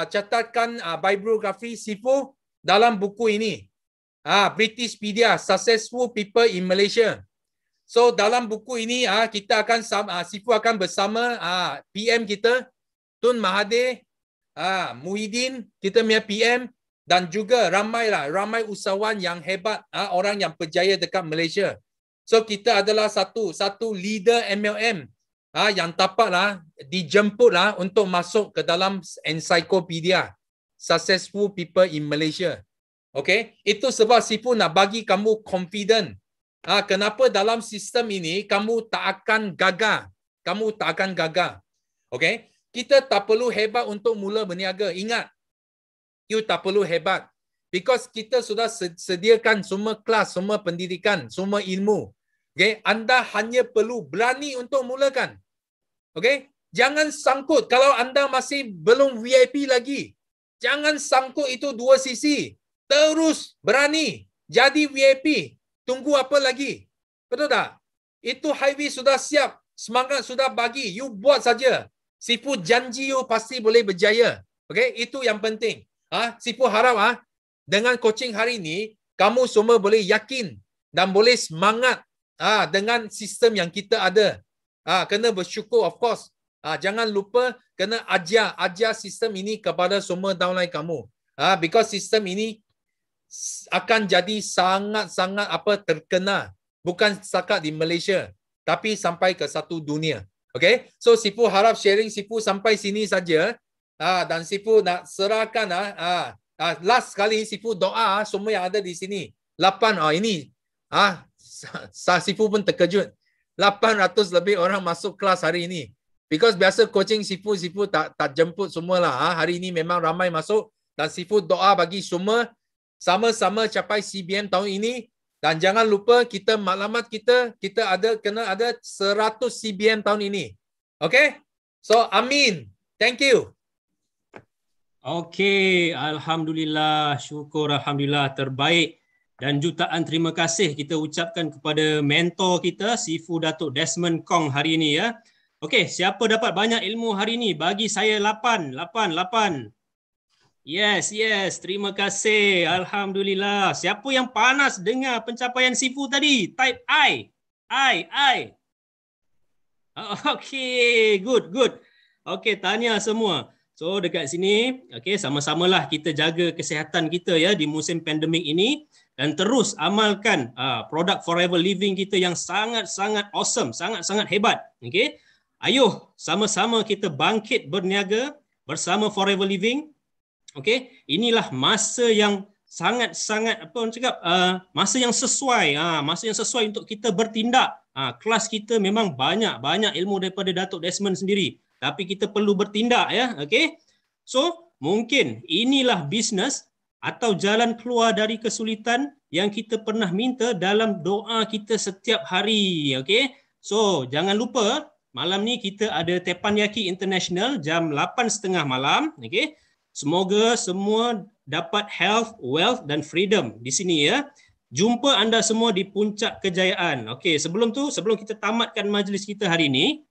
catatkan biografi Sifu dalam buku ini. Britishpedia, Successful People in Malaysia. So dalam buku ini kita akan Sifu akan bersama PM kita Tun Mahathir Muhyiddin, kita punya PM, dan juga ramai usahawan yang hebat, orang yang berjaya dekat Malaysia. So kita adalah satu leader MLM yang dapat dijemput untuk masuk ke dalam encyclopedia Successful People in Malaysia. Okay, itu sebab Sifu nak bagi kamu confident. Kenapa dalam sistem ini kamu tak akan gagal. Kamu tak akan gagal. Okay, kita tak perlu hebat untuk mula berniaga. Ingat, you tak perlu hebat. Because kita sudah sediakan semua kelas, semua pendidikan, semua ilmu. Okay, anda hanya perlu berani untuk mulakan. Okay, jangan sangkut kalau anda masih belum VIP lagi. Jangan sangkut itu dua sisi. Terus berani jadi VIP. Tunggu apa lagi? Betul tak? Itu highway sudah siap. Semangat sudah bagi. You buat saja. Sifu janji you pasti boleh berjaya. Okay? Itu yang penting. Sifu harap dengan coaching hari ini, kamu semua boleh yakin dan boleh semangat dengan sistem yang kita ada. Kena bersyukur of course. Jangan lupa kena ajar sistem ini kepada semua downline kamu. Because sistem ini akan jadi sangat-sangat terkenal, bukan setakat di Malaysia tapi sampai ke satu dunia. Okay, so Sifu harap sharing Sifu sampai sini saja, dan Sifu nak serahkan last kali Sifu doa semua yang ada di sini 8 ini Sifu pun terkejut 800 lebih orang masuk kelas hari ini, because biasa coaching Sifu tak jemput semualah. Hari ini memang ramai masuk, dan Sifu doa bagi semua sama-sama capai CBM tahun ini. Dan jangan lupa kita maklumat kita kena ada 100 CBM tahun ini. Okay? So amin. Thank you. Okay, alhamdulillah, syukur alhamdulillah, terbaik. Dan jutaan terima kasih kita ucapkan kepada mentor kita Sifu Datuk Desmond Kong hari ini ya. Okay, siapa dapat banyak ilmu hari ini? Bagi saya 8. Yes, terima kasih. Alhamdulillah. Siapa yang panas dengar pencapaian Sifu tadi? Type I. Okay, good. Okay, tanya semua. So dekat sini, okey, sama-samalah kita jaga kesihatan kita ya di musim pandemik ini dan terus amalkan produk Forever Living kita yang sangat-sangat awesome, sangat-sangat hebat. Okey. Ayuh sama-sama kita bangkit berniaga bersama Forever Living. Okey, inilah masa yang sangat-sangat apa orang cakap masa yang sesuai untuk kita bertindak. Kelas kita memang banyak ilmu daripada Datuk Desmond sendiri, tapi kita perlu bertindak ya. Okey. So, mungkin inilah bisnes atau jalan keluar dari kesulitan yang kita pernah minta dalam doa kita setiap hari. Okey. So, jangan lupa malam ni kita ada Teppanyaki International jam 8.30 malam. Okey. Semoga semua dapat health, wealth dan freedom di sini ya. Jumpa anda semua di puncak kejayaan. Okey, sebelum kita tamatkan majlis kita hari ini,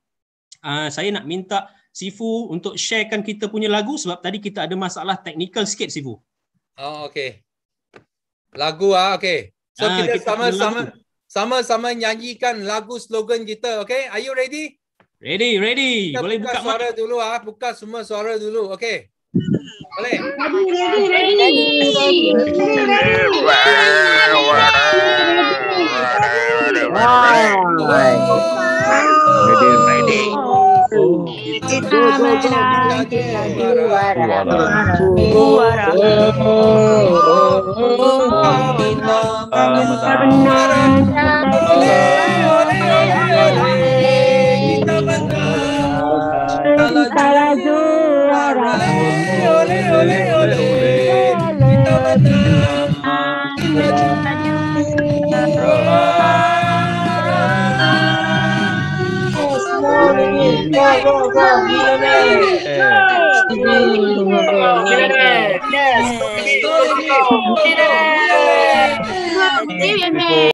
saya nak minta Sifu untuk sharekan kita punya lagu sebab tadi kita ada masalah teknikal sikit, Sifu. Oh, okey. Lagu okey. So kita sama-sama nyanyikan lagu slogan kita, okey? Are you ready? Ready. Kita boleh buka suara dulu buka semua suara dulu, okey? Boleh? Yes.